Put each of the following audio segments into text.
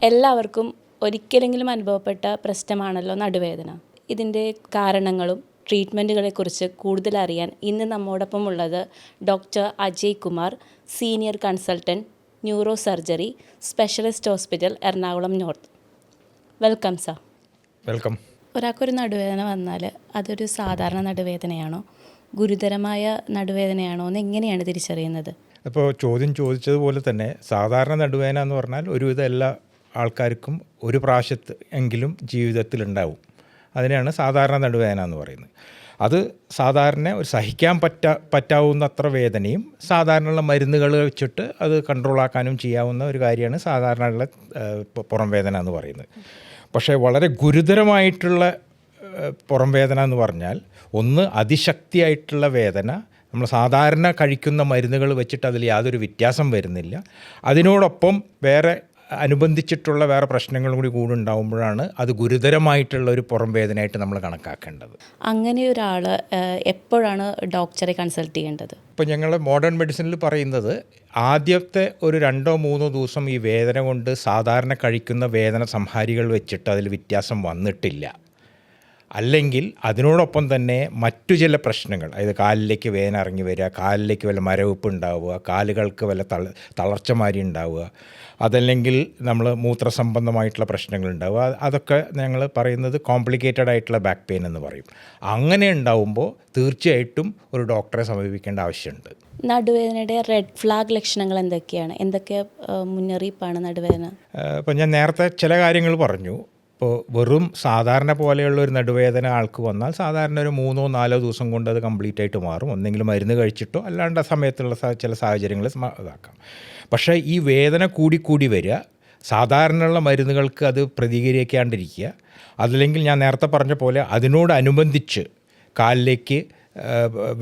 എല്ലാവർക്കും ഒരിക്കലെങ്കിലും അനുഭവപ്പെട്ട പ്രശ്നമാണല്ലോ നടുവേദന. ഇതിൻ്റെ കാരണങ്ങളും ട്രീറ്റ്മെൻറ്റുകളെക്കുറിച്ച് കൂടുതൽ അറിയാൻ ഇന്ന് നമ്മോടൊപ്പം ഉള്ളത് doctor Ajay Kumar, senior consultant, neuro surgery, specialist hospital, Ernakulam north. Welcome sir. Welcome. ഒരാൾക്കൊരു നടുവേദന വന്നാൽ അതൊരു സാധാരണ നടുവേദനയാണോ, ഗുരുതരമായ നടുവേദനയാണോ എന്ന് എങ്ങനെയാണ് തിരിച്ചറിയുന്നത്? അപ്പോൾ ചോദ്യം ചോദിച്ചതുപോലെ തന്നെ സാധാരണ നടുവേദന എന്ന് പറഞ്ഞാൽ ഒരുവിധം എല്ലാ ആൾക്കാർക്കും ഒരു പ്രാവശ്യത്ത് എങ്കിലും ജീവിതത്തിലുണ്ടാവും. അതിനെയാണ് സാധാരണ നടുവേദന എന്ന് പറയുന്നത്. അത് സാധാരണ ഒരു സഹിക്കാൻ പറ്റാവുന്നത്ര വേദനയും സാധാരണയുള്ള മരുന്നുകൾ വെച്ചിട്ട് അത് കൺട്രോളാക്കാനും ചെയ്യാവുന്ന ഒരു കാര്യമാണ് സാധാരണയുള്ള പുറം വേദന എന്ന് പറയുന്നത്. പക്ഷേ വളരെ ഗുരുതരമായിട്ടുള്ള പുറം വേദന എന്ന് പറഞ്ഞാൽ ഒന്ന് അതിശക്തിയായിട്ടുള്ള വേദന, നമ്മൾ സാധാരണ കഴിക്കുന്ന മരുന്നുകൾ വെച്ചിട്ട് അതിൽ യാതൊരു വ്യത്യാസം വരുന്നില്ല. അതിനോടൊപ്പം വേറെ അനുബന്ധിച്ചിട്ടുള്ള വേറെ പ്രശ്നങ്ങളും കൂടി ഉണ്ടാകുമ്പോഴാണ് അത് ഗുരുതരമായിട്ടുള്ള ഒരു പുറം വേദനയായിട്ട് നമ്മൾ കണക്കാക്കേണ്ടത്. അങ്ങനെ ഒരാൾ എപ്പോഴാണ് ഡോക്ടറെ കൺസൾട്ട് ചെയ്യേണ്ടത്? ഇപ്പോൾ ഞങ്ങൾ മോഡേൺ മെഡിസിനിൽ പറയുന്നത് ആദ്യത്തെ ഒരു 2-3 ദിവസം ഈ വേദന കൊണ്ട് സാധാരണ കഴിക്കുന്ന വേദന സംഹാരികൾ വെച്ചിട്ട് അതിൽ വ്യത്യാസം വന്നിട്ടില്ല, അല്ലെങ്കിൽ അതിനോടൊപ്പം തന്നെ മറ്റു ചില പ്രശ്നങ്ങൾ, അതായത് കാലിലേക്ക് വേദന ഇറങ്ങി വരിക, കാലിലേക്ക് വല്ല മരവിപ്പ് ഉണ്ടാവുക, കാലുകൾക്ക് വല്ല തളർച്ച മാതിരി ഉണ്ടാവുക, അതല്ലെങ്കിൽ നമ്മൾ മൂത്രസംബന്ധമായിട്ടുള്ള പ്രശ്നങ്ങൾ ഉണ്ടാവുക, അതൊക്കെ ഞങ്ങൾ പറയുന്നത് കോംപ്ലിക്കേറ്റഡ് ആയിട്ടുള്ള ബാക്ക് പെയിൻ എന്ന് പറയും. അങ്ങനെ ഉണ്ടാവുമ്പോൾ തീർച്ചയായിട്ടും ഒരു ഡോക്ടറെ സമീപിക്കേണ്ട ആവശ്യമുണ്ട്. നടുവേദനയുടെ റെഡ് ഫ്ലാഗ് ലക്ഷണങ്ങൾ എന്തൊക്കെയാണ്? എന്തൊക്കെ മുന്നറിയിപ്പാണ് നടുവേദന? ഇപ്പോൾ ഞാൻ നേരത്തെ ചില കാര്യങ്ങൾ പറഞ്ഞു. ഇപ്പോൾ വെറും സാധാരണ പോലെയുള്ള ഒരു നടുവേദന ആൾക്ക് വന്നാൽ സാധാരണ ഒരു 3-4 ദിവസം കൊണ്ട് അത് കംപ്ലീറ്റ് ആയിട്ട് മാറും. ഒന്നെങ്കിലും മരുന്ന് കഴിച്ചിട്ടോ അല്ലാണ്ട് ആ സമയത്തുള്ള ചില സാഹചര്യങ്ങൾ ഇതാക്കാം. പക്ഷേ ഈ വേദന കൂടി വരിക, സാധാരണയുള്ള മരുന്നുകൾക്ക് അത് പ്രതികരിക്കാണ്ടിരിക്കുക, അതല്ലെങ്കിൽ ഞാൻ നേരത്തെ പറഞ്ഞ പോലെ അതിനോടനുബന്ധിച്ച് കാലിലേക്ക്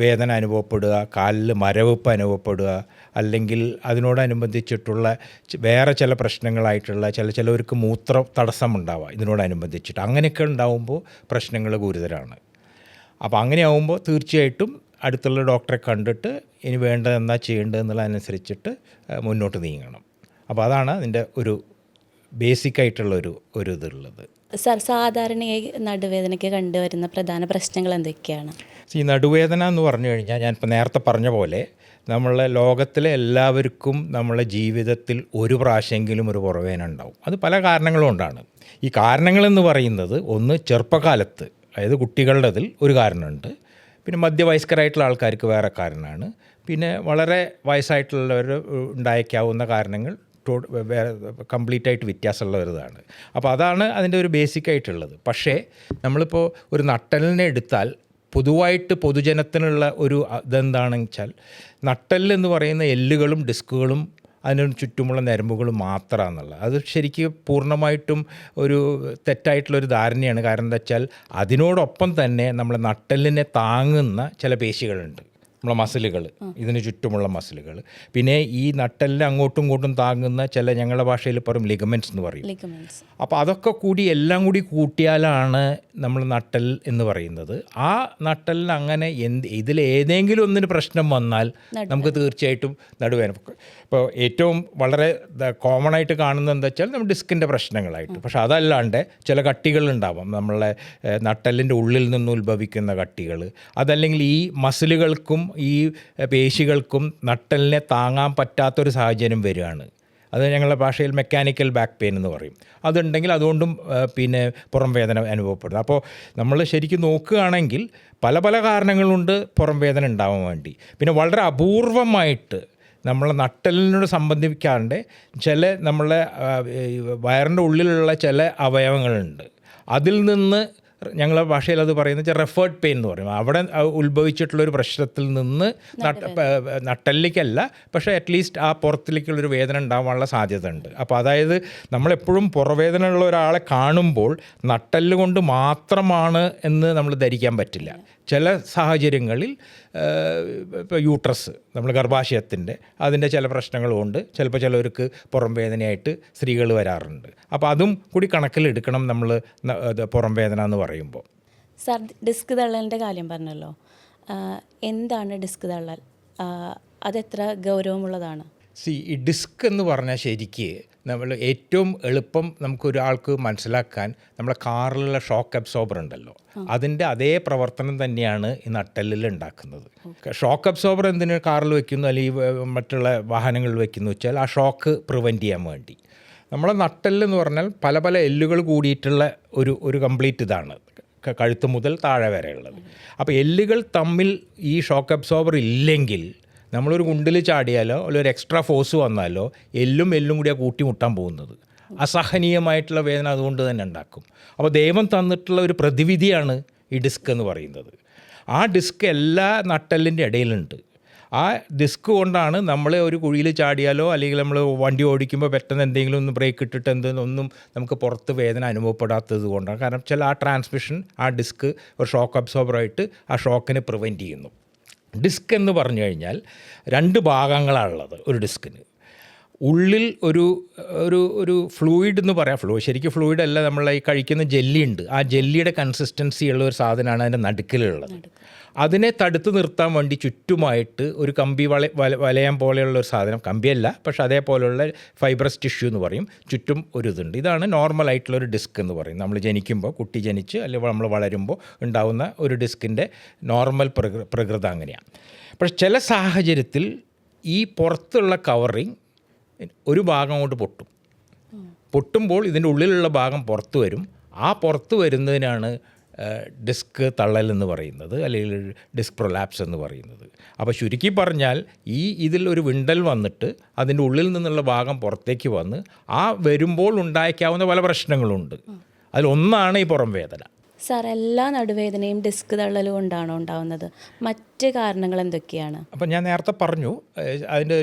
വേദന അനുഭവപ്പെടുക, കാലിൽ മരവിപ്പ് അനുഭവപ്പെടുക, അല്ലെങ്കിൽ അതിനോടനുബന്ധിച്ചിട്ടുള്ള വേറെ ചില പ്രശ്നങ്ങളായിട്ടുള്ള ചിലവർക്ക് മൂത്ര തടസ്സമുണ്ടാവുക ഇതിനോടനുബന്ധിച്ചിട്ട്, അങ്ങനെയൊക്കെ ഉണ്ടാവുമ്പോൾ പ്രശ്നങ്ങൾ ഗുരുതരമാണ്. അപ്പോൾ അങ്ങനെയാവുമ്പോൾ തീർച്ചയായിട്ടും അടുത്തുള്ള ഡോക്ടറെ കണ്ടിട്ട് ഇനി വേണ്ടതെന്താ ചെയ്യേണ്ടതെന്നുള്ളതനുസരിച്ചിട്ട് മുന്നോട്ട് നീങ്ങണം. അപ്പോൾ അതാണ് അതിൻ്റെ ഒരു ബേസിക്കായിട്ടുള്ളൊരു ഇതുള്ളത്. സർ, സാധാരണയായി നടുവേദനയ്ക്ക് കണ്ടുവരുന്ന പ്രധാന പ്രശ്നങ്ങൾ എന്തൊക്കെയാണ്? ഈ നടുവേദന എന്ന് പറഞ്ഞു കഴിഞ്ഞാൽ ഞാനിപ്പോൾ നേരത്തെ പറഞ്ഞ പോലെ നമ്മളെ ലോകത്തിലെ എല്ലാവർക്കും നമ്മളെ ജീവിതത്തിൽ ഒരു പ്രാവശ്യമെങ്കിലും ഒരു പുറവേദന ഉണ്ടാവും. അത് പല കാരണങ്ങൾ കൊണ്ടാണ്. ഈ കാരണങ്ങളെന്ന് പറയുന്നത് ഒന്ന് ചെറുപ്പകാലത്ത്, അതായത് കുട്ടികളുടേതിൽ ഒരു കാരണമുണ്ട്, പിന്നെ മധ്യവയസ്കരായിട്ടുള്ള ആൾക്കാർക്ക് വേറെ കാരണമാണ്, പിന്നെ വളരെ വയസ്സായിട്ടുള്ളവർ ഉണ്ടായേക്കാവുന്ന കാരണങ്ങൾ കംപ്ലീറ്റ് ആയിട്ട് വ്യത്യാസമുള്ളവരതാണ്. അപ്പോൾ അതാണ് അതിൻ്റെ ഒരു ബേസിക്കായിട്ടുള്ളത്. പക്ഷേ നമ്മളിപ്പോൾ ഒരു നട്ടലിനെ എടുത്താൽ പൊതുവായിട്ട് പൊതുജനത്തിനുള്ള ഒരു ഇതെന്താണെന്ന് വെച്ചാൽ, നട്ടലെന്ന് പറയുന്ന എല്ലുകളും ഡിസ്കുകളും അതിന് ചുറ്റുമുള്ള ഞരമ്പുകളും മാത്രമാണെന്നുള്ളത്. അത് ശരിക്കും പൂർണ്ണമായിട്ടും ഒരു തെറ്റായിട്ടുള്ളൊരു ധാരണയാണ്. കാരണം എന്താ വെച്ചാൽ അതിനോടൊപ്പം തന്നെ നമ്മളെ നട്ടലിനെ താങ്ങുന്ന ചില പേശികളുണ്ട്, നമ്മളെ മസിലുകൾ, ഇതിന് ചുറ്റുമുള്ള മസിലുകൾ, പിന്നെ ഈ നട്ടലിനെ അങ്ങോട്ടും ഇങ്ങോട്ടും താങ്ങുന്ന ചില, ഞങ്ങളുടെ ഭാഷയിൽ പറയും ലിഗമെൻറ്റ്സ് എന്ന് പറയും. അപ്പോൾ അതൊക്കെ കൂടി എല്ലാം കൂടി കൂട്ടിയാലാണ് നമ്മൾ നട്ടൽ എന്ന് പറയുന്നത്. ആ നട്ടലിന് അങ്ങനെ ഇതിലേതെങ്കിലും ഒന്നിന് പ്രശ്നം വന്നാൽ നമുക്ക് തീർച്ചയായിട്ടും നടുവേദന. ഇപ്പോൾ ഏറ്റവും വളരെ കോമൺ ആയിട്ട് കാണുന്നത് എന്താ വെച്ചാൽ നമ്മൾ ഡിസ്കിൻ്റെ പ്രശ്നങ്ങളായിട്ട്. പക്ഷെ അതല്ലാണ്ട് ചില കട്ടികളുണ്ടാവാം, നമ്മളെ നട്ടലിൻ്റെ ഉള്ളിൽ നിന്ന് ഉത്ഭവിക്കുന്ന കട്ടികൾ, അതല്ലെങ്കിൽ ഈ മസിലുകൾക്കും ഈ പേശികൾക്കും നട്ടലിനെ താങ്ങാൻ പറ്റാത്തൊരു സാഹചര്യം വരികയാണ്. അത് ഞങ്ങളുടെ ഭാഷയിൽ മെക്കാനിക്കൽ ബാക്ക് പെയിൻ എന്ന് പറയും. അതുണ്ടെങ്കിൽ അതുകൊണ്ടും പിന്നെ പുറം വേദന അനുഭവപ്പെടുന്നത്. അപ്പോൾ നമ്മൾ ശരിക്കും നോക്കുകയാണെങ്കിൽ പല കാരണങ്ങളുണ്ട് പുറം വേദന ഉണ്ടാവാൻ വേണ്ടി. പിന്നെ വളരെ അപൂർവമായിട്ട് നമ്മളെ നട്ടലിനോട് സംബന്ധിക്കാണ്ട് ചില നമ്മളെ വയറിൻ്റെ ഉള്ളിലുള്ള ചില അവയവങ്ങളുണ്ട്, അതിൽ നിന്ന് ഞങ്ങളുടെ ഭാഷയിൽ അത് പറയുന്നത് റെഫേർഡ് പെയിൻ എന്ന് പറയും. അവിടെ ഉത്ഭവിച്ചിട്ടുള്ളൊരു പ്രശ്നത്തിൽ നിന്ന് നട്ടലിലേക്കല്ല, പക്ഷേ അറ്റ്ലീസ്റ്റ് ആ പുറത്തിലേക്കുള്ളൊരു വേദന ഉണ്ടാകാനുള്ള സാധ്യത ഉണ്ട്. അപ്പോൾ അതായത് നമ്മളെപ്പോഴും പുറവേദന ഉള്ള ഒരാളെ കാണുമ്പോൾ നട്ടല് കൊണ്ട് മാത്രമാണ് എന്ന് നമ്മൾ ധരിക്കാൻ പറ്റില്ല. ചില സാഹചര്യങ്ങളിൽ ഇപ്പോൾ യൂട്രസ്, നമ്മൾ ഗർഭാശയത്തിൻ്റെ അതിൻ്റെ ചില പ്രശ്നങ്ങളുമുണ്ട്. ചിലപ്പോൾ ചിലവർക്ക് പുറം വേദനയായിട്ട് സ്ത്രീകൾ വരാറുണ്ട്. അപ്പോൾ അതും കൂടി കണക്കിലെടുക്കണം നമ്മൾ പുറം വേദന എന്ന് പറയുമ്പോൾ. സർ, ഡിസ്ക് തള്ളലിൻ്റെ കാര്യം പറഞ്ഞല്ലോ, എന്താണ് ഡിസ്ക് തള്ളൽ? അതെത്ര ഗൗരവമുള്ളതാണ്? ഈ ഡിസ്ക് എന്ന് പറഞ്ഞാൽ ശരിക്ക് നമ്മൾ ഏറ്റവും എളുപ്പം നമുക്കൊരാൾക്ക് മനസ്സിലാക്കാൻ നമ്മളെ കാറിലുള്ള ഷോക്ക് അബ്സോർബർ ഉണ്ടല്ലോ, അതിൻ്റെ അതേ പ്രവർത്തനം തന്നെയാണ് ഈ നട്ടെല്ലിൽ ഉണ്ടാക്കുന്നത്. ഷോക്ക് അബ്സോർബർ എന്തിന് കാറിൽ വെക്കുന്നു അല്ലെങ്കിൽ മറ്റുള്ള വാഹനങ്ങളിൽ വെക്കുന്നു വെച്ചാൽ ആ ഷോക്ക് പ്രിവെൻറ്റ് ചെയ്യാൻ വേണ്ടി. നമ്മളെ നട്ടെല്ലെന്ന് പറഞ്ഞാൽ പല പല എല്ലുകൾ കൂടിയിട്ടുള്ള ഒരു കംപ്ലീറ്റ് ഇതാണ്, കഴുത്ത് മുതൽ താഴെ വരെയുള്ളത്. അപ്പോൾ എല്ലുകൾ തമ്മിൽ ഈ ഷോക്ക് അബ്സോർബർ ഇല്ലെങ്കിൽ നമ്മളൊരു കുണ്ടിൽ ചാടിയാലോ അല്ലെങ്കിൽ ഒരു എക്സ്ട്രാ ഫോഴ്സ് വന്നാലോ എല്ലും കൂടിയാണ് കൂട്ടിമുട്ടാൻ പോകുന്നത്. അസഹനീയമായിട്ടുള്ള വേദന അതുകൊണ്ട് തന്നെ ഉണ്ടാക്കും. അപ്പോൾ ദൈവം തന്നിട്ടുള്ള ഒരു പ്രതിവിധിയാണ് ഈ ഡിസ്ക് എന്ന് പറയുന്നത്. ആ ഡിസ്ക് എല്ലാ നട്ടെല്ലിൻ്റെ ഇടയിലുണ്ട്. ആ ഡിസ്ക് കൊണ്ടാണ് നമ്മൾ ഒരു കുഴിയിൽ ചാടിയാലോ അല്ലെങ്കിൽ നമ്മൾ വണ്ടി ഓടിക്കുമ്പോൾ പെട്ടെന്ന് എന്തെങ്കിലും ഒന്ന് ബ്രേക്ക് ഇട്ടിട്ട് എന്തെന്നൊന്നും നമുക്ക് പുറത്ത് വേദന അനുഭവപ്പെടാത്തത് കൊണ്ടാണ്. കാരണം ചില ആ ട്രാൻസ്മിഷൻ ആ ഡിസ്ക് ഒരു ഷോക്ക് അബ്സോർബറായിട്ട് ആ ഷോക്കിനെ പ്രിവെൻറ്റ് ചെയ്യുന്നു. ഡിസ്ക് എന്ന് പറഞ്ഞു കഴിഞ്ഞാൽ 2 ഭാഗങ്ങളാണുള്ളത് ഒരു ഡിസ്കിന്. ഉള്ളിൽ ഒരു ഫ്ലൂയിഡ് എന്ന് പറയാം, ശരിക്കും ഫ്ലൂയിഡ് അല്ല, നമ്മൾ ഈ കഴിക്കുന്ന ജെല്ലി ഉണ്ട്, ആ ജെല്ലിയുടെ കൺസിസ്റ്റൻസി ഉള്ള ഒരു സാധനമാണ് അതിൻ്റെ നടുക്കിലുള്ളത്. അതിനെ തടുത്ത് നിർത്താൻ വേണ്ടി ചുറ്റുമായിട്ട് ഒരു കമ്പി വലയം പോലെയുള്ള ഒരു സാധനം, കമ്പിയല്ല പക്ഷേ അതേപോലെയുള്ള ഫൈബ്രസ് ടിഷ്യൂ എന്ന് പറയും, ചുറ്റും ഒരു ഇതുണ്ട്. ഇതാണ് നോർമലായിട്ടുള്ളൊരു ഡിസ്ക് എന്ന് പറയും. നമ്മൾ ജനിക്കുമ്പോൾ, കുട്ടി ജനിച്ച് അല്ലെങ്കിൽ നമ്മൾ വളരുമ്പോൾ ഉണ്ടാകുന്ന ഒരു ഡിസ്കിൻ്റെ നോർമൽ പ്രകൃതം അങ്ങനെയാണ്. പക്ഷേ ചില സാഹചര്യത്തിൽ ഈ പുറത്തുള്ള കവറിങ് ഒരു ഭാഗം കൊണ്ട് പൊട്ടുമ്പോൾ ഇതിൻ്റെ ഉള്ളിലുള്ള ഭാഗം പുറത്ത് വരും. ആ പുറത്ത് വരുന്നതിനാണ് ഡിസ്ക് തള്ളൽ എന്ന് പറയുന്നത്, അല്ലെങ്കിൽ ഡിസ്ക് പ്രൊലാപ്സ് എന്ന് പറയുന്നത്. അപ്പോൾ ചുരുക്കി പറഞ്ഞാൽ ഇതിൽ ഒരു വിണ്ടൽ വന്നിട്ട് അതിൻ്റെ ഉള്ളിൽ നിന്നുള്ള ഭാഗം പുറത്തേക്ക് വന്ന് ആ വരുമ്പോൾ ഉണ്ടായേക്കാവുന്ന പല പ്രശ്നങ്ങളുണ്ട്. അതിലൊന്നാണ് ഈ പുറം വേദന. സാർ, എല്ലാ നടുവേദനയും ഡിസ്ക് തള്ളൽ കൊണ്ടാണോ ഉണ്ടാവുന്നത്? മറ്റ് കാരണങ്ങൾ എന്തൊക്കെയാണ്? അപ്പം ഞാൻ നേരത്തെ പറഞ്ഞു, അതിൻ്റെ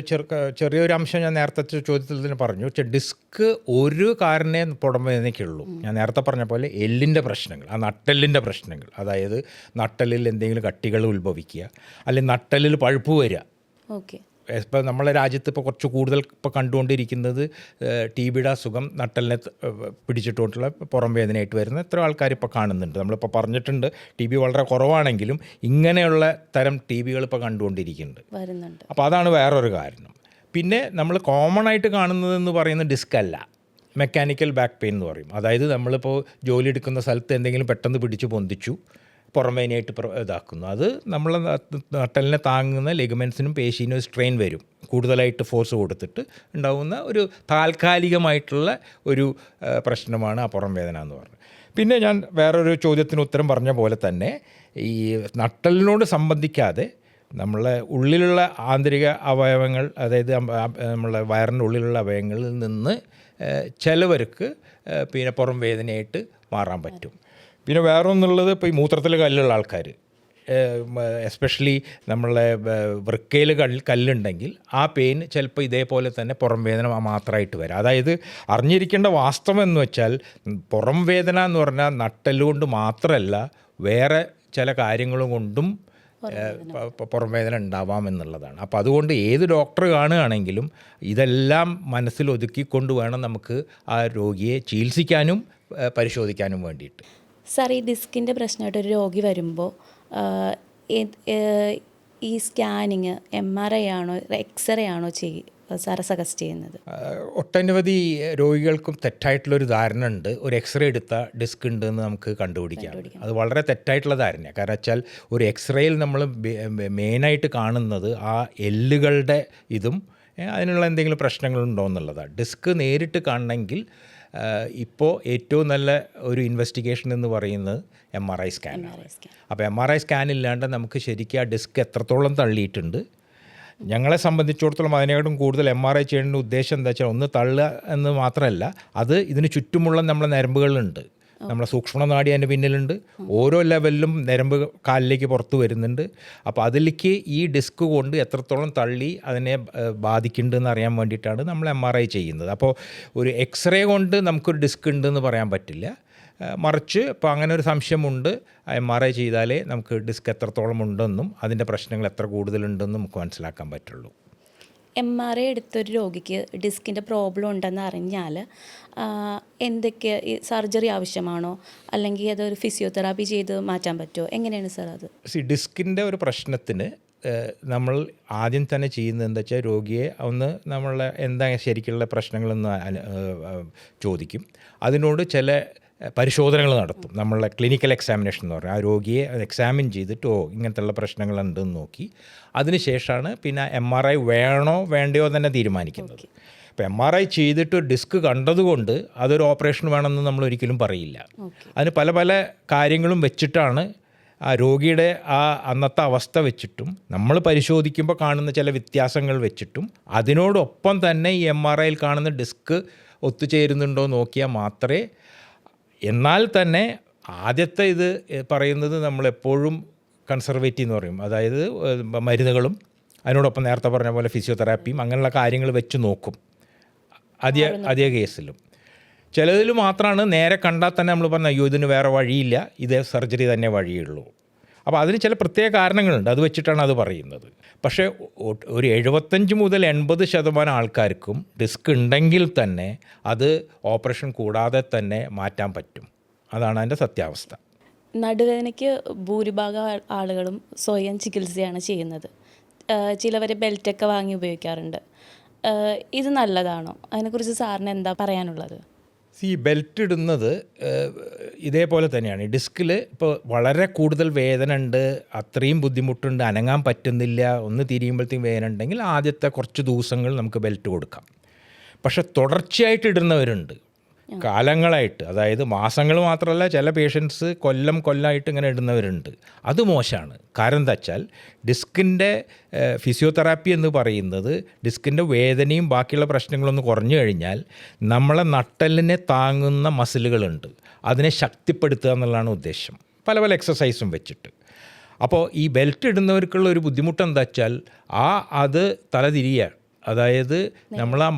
ചെറിയൊരു അംശം ഞാൻ നേരത്തെ ചോദ്യത്തിൽ തന്നെ പറഞ്ഞു. ഡിസ്ക് ഒരു കാരണേ പുറം വേദനയ്ക്കുള്ളൂ. ഞാൻ നേരത്തെ പറഞ്ഞ പോലെ എല്ലിൻ്റെ പ്രശ്നങ്ങൾ, ആ നട്ടെല്ലിൻ്റെ പ്രശ്നങ്ങൾ, അതായത് നട്ടെല്ലിൽ എന്തെങ്കിലും കട്ടികൾ ഉത്ഭവിക്കുക, അല്ലെങ്കിൽ നട്ടെല്ലിൽ പഴുപ്പ് വരിക. ഓക്കെ. ഇപ്പോൾ നമ്മളെ രാജ്യത്ത് ഇപ്പോൾ കുറച്ച് കൂടുതൽ ഇപ്പോൾ കണ്ടുകൊണ്ടിരിക്കുന്നത് ടി ബിയുടെ അസുഖം നട്ടെല്ലിനെ പിടിച്ചിട്ടുള്ള പുറം വേദനയായിട്ട് വരുന്ന എത്ര ആൾക്കാർ ഇപ്പോൾ കാണുന്നുണ്ട്. നമ്മളിപ്പോൾ പറഞ്ഞിട്ടുണ്ട് ടി ബി വളരെ കുറവാണെങ്കിലും ഇങ്ങനെയുള്ള തരം ടി ബികൾ ഇപ്പോൾ കണ്ടുകൊണ്ടിരിക്കുന്നുണ്ട്. അപ്പോൾ അതാണ് വേറൊരു കാരണം. പിന്നെ നമ്മൾ കോമൺ ആയിട്ട് കാണുന്നതെന്ന് പറയുന്നത് ഡിസ്ക് അല്ല, മെക്കാനിക്കൽ ബാക്ക് പെയിൻ എന്ന് പറയും. അതായത് നമ്മളിപ്പോൾ ജോലി എടുക്കുന്ന സ്ഥലത്ത് എന്തെങ്കിലും പെട്ടെന്ന് പിടിച്ച് പൊന്തിച്ചു പുറമേനായിട്ട് ഇതാക്കുന്നു. അത് നമ്മളെ നട്ടലിനെ താങ്ങുന്ന ലിഗമെൻസിനും പേശീനും സ്ട്രെയിൻ വരും, കൂടുതലായിട്ട് ഫോഴ്സ് കൊടുത്തിട്ട് ഉണ്ടാകുന്ന ഒരു താൽക്കാലികമായിട്ടുള്ള ഒരു പ്രശ്നമാണ് ആ പുറം വേദന എന്ന് പറയുന്നത്. പിന്നെ ഞാൻ വേറൊരു ചോദ്യത്തിന് ഉത്തരം പറഞ്ഞ പോലെ തന്നെ ഈ നട്ടലിനോട് സംബന്ധിക്കാതെ നമ്മളെ ഉള്ളിലുള്ള ആന്തരിക അവയവങ്ങൾ, അതായത് നമ്മളെ വയറിൻ്റെ ഉള്ളിലുള്ള അവയവങ്ങളിൽ നിന്ന് ചിലവർക്ക് പിന്നെ പുറം വേദനയായിട്ട് മാറാൻ പറ്റും. പിന്നെ വേറെ ഒന്നുള്ളത്, ഇപ്പോൾ ഈ മൂത്രത്തിൽ കല്ലുള്ള ആൾക്കാർ, എസ്പെഷ്യലി നമ്മളെ വൃക്കയിൽ കല്ലുണ്ടെങ്കിൽ ആ പെയിൻ ചിലപ്പോൾ ഇതേപോലെ തന്നെ പുറം വേദന മാത്രമായിട്ട് വരാം. അതായത് അറിഞ്ഞിരിക്കേണ്ട വാസ്തവം എന്ന് വെച്ചാൽ പുറം വേദന എന്ന് പറഞ്ഞാൽ നട്ടെല്ലുകൊണ്ട് മാത്രമല്ല, വേറെ ചില കാര്യങ്ങളും കൊണ്ടും പുറം വേദന ഉണ്ടാവാം എന്നുള്ളതാണ്. അപ്പോൾ അതുകൊണ്ട് ഏത് ഡോക്ടർ കാണുകയാണെങ്കിലും ഇതെല്ലാം മനസ്സിൽ ഒതുക്കിക്കൊണ്ട് വേണം നമുക്ക് ആ രോഗിയെ ചികിത്സിക്കാനും പരിശോധിക്കാനും വേണ്ടിയിട്ട്. സാർ, ഈ ഡിസ്കിൻ്റെ പ്രശ്നമായിട്ട് ഒരു രോഗി വരുമ്പോൾ ഈ സ്കാനിങ് MRI ആണോ എക്സ്റേ ആണോ സാറ് സജസ്റ്റ് ചെയ്യുന്നത്? ഒട്ടനവധി രോഗികൾക്കും തെറ്റായിട്ടുള്ളൊരു ധാരണ ഉണ്ട്, ഒരു എക്സ്റേ എടുത്താൽ ഡിസ്ക് ഉണ്ടെന്ന് നമുക്ക് കണ്ടുപിടിക്കാം. അത് വളരെ തെറ്റായിട്ടുള്ള ധാരണയാണ്. കാരണം വെച്ചാൽ ഒരു എക്സ്റേയിൽ നമ്മൾ മെയിനായിട്ട് കാണുന്നത് ആ എല്ലുകളുടെ ഇതും അതിനുള്ള എന്തെങ്കിലും പ്രശ്നങ്ങളുണ്ടോ എന്നുള്ളതാണ്. ഡിസ്ക് നേരിട്ട് കാണണമെങ്കിൽ ഇപ്പോൾ ഏറ്റവും നല്ല ഒരു ഇൻവെസ്റ്റിഗേഷൻ എന്ന് പറയുന്നത് MRI സ്കാനാണ്. അപ്പോൾ MRI സ്കാൻ ഇല്ലാണ്ട് നമുക്ക് ശരിക്കും ആ ഡിസ്ക് എത്രത്തോളം തള്ളിയിട്ടുണ്ട്, ഞങ്ങളെ സംബന്ധിച്ചിടത്തോളം അതിനേക്കാളും കൂടുതൽ MRI ചെയ്യേണ്ട ഉദ്ദേശം എന്താ വെച്ചാൽ ഒന്ന് തള്ളുക എന്ന് മാത്രമല്ല, അത് ഇതിന് ചുറ്റുമുള്ള നമ്മളെ ഞരമ്പുകളുണ്ട്, നമ്മളെ സൂക്ഷ്മനാഡി അതിൻ്റെ പിന്നിലുണ്ട്, ഓരോ ലെവലിലും ഞരമ്പ് കാലിലേക്ക് പുറത്ത് വരുന്നുണ്ട്. അപ്പോൾ അതിലേക്ക് ഈ ഡിസ്ക് കൊണ്ട് എത്രത്തോളം തള്ളി അതിനെ ബാധിക്കുന്നുണ്ടെന്ന് അറിയാൻ വേണ്ടിയിട്ടാണ് നമ്മൾ MRI ചെയ്യുന്നത്. അപ്പോൾ ഒരു എക്സ്റേ കൊണ്ട് നമുക്കൊരു ഡിസ്ക് ഉണ്ടെന്ന് പറയാൻ പറ്റില്ല. മറിച്ച് ഇപ്പോൾ അങ്ങനെ ഒരു സംശയമുണ്ട്, MRI ചെയ്താലേ നമുക്ക് ഡിസ്ക് എത്രത്തോളം ഉണ്ടെന്നും അതിൻ്റെ പ്രശ്നങ്ങൾ എത്ര കൂടുതലുണ്ടെന്നും നമുക്ക് മനസ്സിലാക്കാൻ പറ്റുള്ളൂ. MRI എടുത്തൊരു രോഗിക്ക് ഡിസ്കിൻ്റെ പ്രോബ്ലം ഉണ്ടെന്ന് അറിഞ്ഞാൽ എന്തൊക്കെ സർജറി ആവശ്യമാണോ, അല്ലെങ്കിൽ അതൊരു ഫിസിയോതെറാപ്പി ചെയ്ത് മാറ്റാൻ പറ്റുമോ? എങ്ങനെയാണ് സാർ അത്? ഡിസ്കിൻ്റെ ഒരു പ്രശ്നത്തിന് നമ്മൾ ആദ്യം തന്നെ ചെയ്യുന്നത് എന്താ വെച്ചാൽ രോഗിയെ ഒന്ന് നമ്മളെ എന്താ ശരിക്കുള്ള പ്രശ്നങ്ങളെന്ന് ചോദിക്കും. അതിനോട് ചില പരിശോധനകൾ നടത്തും. നമ്മളെ ക്ലിനിക്കൽ എക്സാമിനേഷൻ എന്ന് പറഞ്ഞാൽ ആ രോഗിയെ എക്സാമിൻ ചെയ്തിട്ട് ഇങ്ങനത്തുള്ള പ്രശ്നങ്ങളുണ്ടെന്ന് നോക്കി അതിനുശേഷമാണ് പിന്നെ MRI വേണോ വേണ്ടയോ തന്നെ തീരുമാനിക്കുന്നത്. ഇപ്പോൾ MRI ചെയ്തിട്ട് ഡിസ്ക് കണ്ടതുകൊണ്ട് അതൊരു ഓപ്പറേഷൻ വേണമെന്ന് നമ്മൾ ഒരിക്കലും പറയില്ല. അതിന് പല പല കാര്യങ്ങളും വെച്ചിട്ടാണ് ആ രോഗിയുടെ ആ അന്നത്തെ അവസ്ഥ വെച്ചിട്ടും നമ്മൾ പരിശോധിക്കുമ്പോൾ കാണുന്ന ചില വ്യത്യാസങ്ങൾ വെച്ചിട്ടും അതിനോടൊപ്പം തന്നെ ഈ MRIയിൽ കാണുന്ന ഡിസ്ക് ഒത്തുചേരുന്നുണ്ടോ നോക്കിയാൽ മാത്രമേ. എന്നാൽ തന്നെ ആദ്യത്തെ ഇത് പറയുന്നത് നമ്മളെപ്പോഴും കൺസർവേറ്റീവ് എന്ന് പറയും. അതായത് മരുന്നുകളും നേരത്തെ പറഞ്ഞ പോലെ ഫിസിയോതെറാപ്പിയും അങ്ങനെയുള്ള കാര്യങ്ങൾ വെച്ച് നോക്കും അധിക കേസിലും. ചിലതിൽ മാത്രമാണ് നേരെ കണ്ടാൽ തന്നെ നമ്മൾ പറഞ്ഞ അയ്യോ ഇതിന് വേറെ വഴിയില്ല, ഇതേ സർജറി തന്നെ വഴിയുള്ളൂ. അപ്പോൾ അതിന് ചില പ്രത്യേക കാരണങ്ങളുണ്ട്, അത് വെച്ചിട്ടാണ് അത് പറയുന്നത്. പക്ഷേ ഒരു 75 മുതൽ 80% ആൾക്കാർക്കും ഡിസ്ക് ഉണ്ടെങ്കിൽ തന്നെ അത് ഓപ്പറേഷൻ കൂടാതെ തന്നെ മാറ്റാൻ പറ്റും. അതാണ് അതിൻ്റെ സത്യാവസ്ഥ. നടുവേദനയ്ക്ക് ഭൂരിഭാഗം ആളുകളും സ്വയം ചികിത്സയാണ് ചെയ്യുന്നത്. ചിലവർ ബെൽറ്റൊക്കെ വാങ്ങി ഉപയോഗിക്കാറുണ്ട്. ഇത് നല്ലതാണോ? അതിനെക്കുറിച്ച് സാറിന് എന്താ പറയാനുള്ളത്? ഈ ബെൽറ്റ് ഇടുന്നത് ഇതേപോലെ തന്നെയാണ്. ഡിസ്കിൽ ഇപ്പോൾ വളരെ കൂടുതൽ വേദന ഉണ്ട്, അത്രയും ബുദ്ധിമുട്ടുണ്ട്, അനങ്ങാൻ പറ്റുന്നില്ല, ഒന്ന് തിരിയുമ്പോഴത്തേക്കും വേദന ഉണ്ടെങ്കിൽ ആദ്യത്തെ കുറച്ച് ദിവസങ്ങൾ നമുക്ക് ബെൽറ്റ് കൊടുക്കാം. പക്ഷെ തുടർച്ചയായിട്ട് ഇടുന്നവരുണ്ട് കാലങ്ങളായിട്ട്, അതായത് മാസങ്ങൾ മാത്രമല്ല, ചില പേഷ്യൻസ് കൊല്ലമായിട്ട് ഇങ്ങനെ ഇടുന്നവരുണ്ട്. അത് മോശമാണ്. കാരണം എന്താ വെച്ചാൽ ഡിസ്കിൻ്റെ ഫിസിയോതെറാപ്പി എന്ന് പറയുന്നത് ഡിസ്കിൻ്റെ വേദനയും ബാക്കിയുള്ള പ്രശ്നങ്ങളൊന്ന് കുറഞ്ഞു കഴിഞ്ഞാൽ നമ്മളെ നട്ടെല്ലിനെ താങ്ങുന്ന മസിലുകളുണ്ട്, അതിനെ ശക്തിപ്പെടുത്തുക എന്നുള്ളതാണ് ഉദ്ദേശം, പല പല എക്സസൈസും വെച്ചിട്ട്. അപ്പോൾ ഈ ബെൽറ്റ് ഇടുന്നവർക്കുള്ള ഒരു ബുദ്ധിമുട്ട് എന്താ വെച്ചാൽ അത് തലതിരിയാണ്. അതായത് നമ്മൾ ആ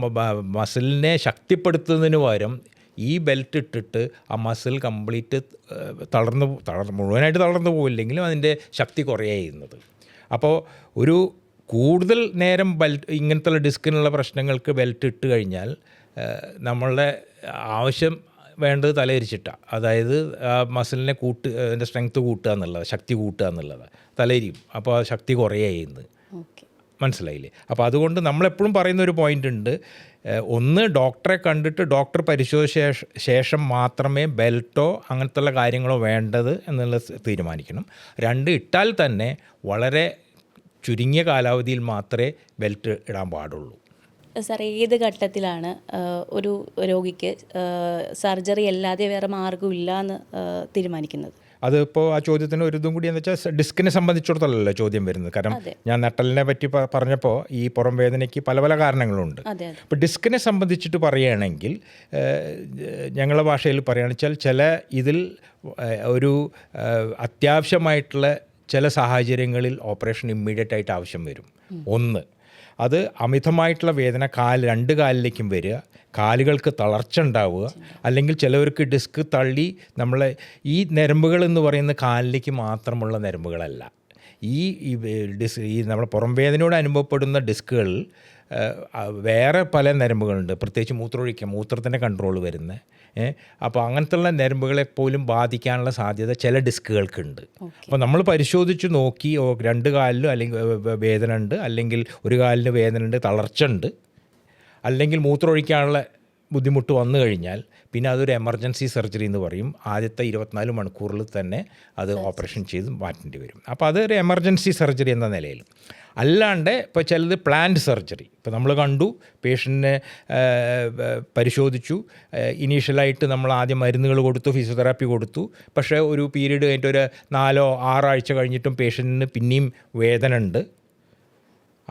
മസിലിനെ ശക്തിപ്പെടുത്തുന്നതിന് പകരം ഈ ബെൽറ്റ് ഇട്ടിട്ട് ആ മസിൽ കംപ്ലീറ്റ് മുഴുവനായിട്ട് തളർന്നു പോയില്ലെങ്കിലും അതിൻ്റെ ശക്തി കുറയുക ചെയ്യുന്നത്. അപ്പോൾ ഒരു കൂടുതൽ നേരം ഇങ്ങനത്തെ ഡിസ്കിനുള്ള പ്രശ്നങ്ങൾക്ക് ബെൽറ്റ് ഇട്ട് കഴിഞ്ഞാൽ നമ്മളുടെ ആവശ്യം വേണ്ടത് തലയിരിച്ചിട്ടാണ്. അതായത് ആ മസിലിനെ അതിൻ്റെ സ്ട്രെങ്ത്ത് കൂട്ടുക എന്നുള്ളത്, ശക്തി കൂട്ടുക എന്നുള്ളത് തലയിരിക്കും. അപ്പോൾ ആ ശക്തി കുറയുക ചെയ്യുന്നത്. മനസ്സിലായില്ലേ? അപ്പോൾ അതുകൊണ്ട് നമ്മളെപ്പോഴും പറയുന്ന ഒരു പോയിൻ്റ് ഉണ്ട്. ഒന്ന്, ഡോക്ടറെ കണ്ടിട്ട് ഡോക്ടർ പരിശോധിച്ച ശേഷം മാത്രമേ ബെൽറ്റോ അങ്ങനത്തുള്ള കാര്യങ്ങളോ വേണ്ടത് എന്നുള്ളത് തീരുമാനിക്കണം. 2, ഇട്ടാൽ തന്നെ വളരെ ചുരുങ്ങിയ കാലാവധിയിൽ മാത്രമേ ബെൽറ്റ് ഇടാൻ പാടുള്ളൂ. സാർ, ഏത് ഘട്ടത്തിലാണ് ഒരു രോഗിക്ക് സർജറി അല്ലാതെ വേറെ മാർഗ്ഗമില്ല എന്ന് തീരുമാനിക്കുന്നത്? അതിപ്പോൾ ആ ചോദ്യത്തിന് ഒരു ഇതും കൂടി എന്ന് വെച്ചാൽ ഡിസ്കിനെ സംബന്ധിച്ചിടത്തോളമല്ലോ ചോദ്യം വരുന്നത്. കാരണം ഞാൻ നട്ടലിനെ പറ്റി പറഞ്ഞപ്പോൾ ഈ പുറം വേദനയ്ക്ക് പല പല കാരണങ്ങളുണ്ട്. അപ്പോൾ ഡിസ്കിനെ സംബന്ധിച്ചിട്ട് പറയുകയാണെങ്കിൽ ഞങ്ങളുടെ ഭാഷയിൽ പറയുകയാണെന്ന് വെച്ചാൽ ചില ഇതിൽ ഒരു അത്യാവശ്യമായിട്ടുള്ള ചില സാഹചര്യങ്ങളിൽ ഓപ്പറേഷൻ ഇമ്മീഡിയറ്റ് ആയിട്ട് ആവശ്യം വരും. ഒന്ന്, അത് അമിതമായിട്ടുള്ള വേദന 2 കാലിലേക്കും വരിക, കാലുകൾക്ക് തളർച്ച ഉണ്ടാവുക, അല്ലെങ്കിൽ ചിലവർക്ക് ഡിസ്ക് തള്ളി നമ്മളെ ഈ ഞരമ്പുകൾ എന്ന് പറയുന്ന കാലിലേക്ക് മാത്രമുള്ള ഞരമ്പുകളല്ല. ഈ നമ്മളെ പുറം വേദനയോട് അനുഭവപ്പെടുന്ന ഡിസ്കുകളിൽ വേറെ പല ഞരമ്പുകളുണ്ട്, പ്രത്യേകിച്ച് മൂത്രത്തിൻ്റെ കൺട്രോൾ വരുന്ന. അപ്പോൾ അങ്ങനത്തുള്ള ഞരമ്പുകളെ പോലും ബാധിക്കാനുള്ള സാധ്യത ചില ഡിസ്കുകൾക്കുണ്ട്. അപ്പോൾ നമ്മൾ പരിശോധിച്ച് നോക്കി 2 കാലിലും അല്ലെങ്കിൽ വേദന ഉണ്ട്, അല്ലെങ്കിൽ ഒരു കാലിന് വേദന ഉണ്ട്, തളർച്ച ഉണ്ട്, അല്ലെങ്കിൽ മൂത്രമൊഴിക്കാനുള്ള ബുദ്ധിമുട്ട് വന്നു കഴിഞ്ഞാൽ പിന്നെ അതൊരു എമർജൻസി സർജറി എന്ന് പറയും. ആദ്യത്തെ 24 മണിക്കൂറിൽ തന്നെ അത് ഓപ്പറേഷൻ ചെയ്ത് മാറ്റേണ്ടി വരും. അപ്പോൾ അതൊരു എമർജൻസി സർജറി എന്ന നിലയിൽ. അല്ലാണ്ട് ഇപ്പോൾ ചിലത് പ്ലാൻഡ് സർജറി, ഇപ്പോൾ നമ്മൾ കണ്ടു, പേഷ്യൻറ്റിനെ പരിശോധിച്ചു, ഇനീഷ്യലായിട്ട് നമ്മൾ ആദ്യം മരുന്നുകൾ കൊടുത്തു, ഫിസിയോതെറാപ്പി കൊടുത്തു, പക്ഷേ ഒരു പീരീഡ് കഴിഞ്ഞിട്ട് ഒരു 4-6 ആഴ്ച കഴിഞ്ഞിട്ടും പേഷ്യൻറ്റിന് പിന്നെയും വേദന ഉണ്ട്.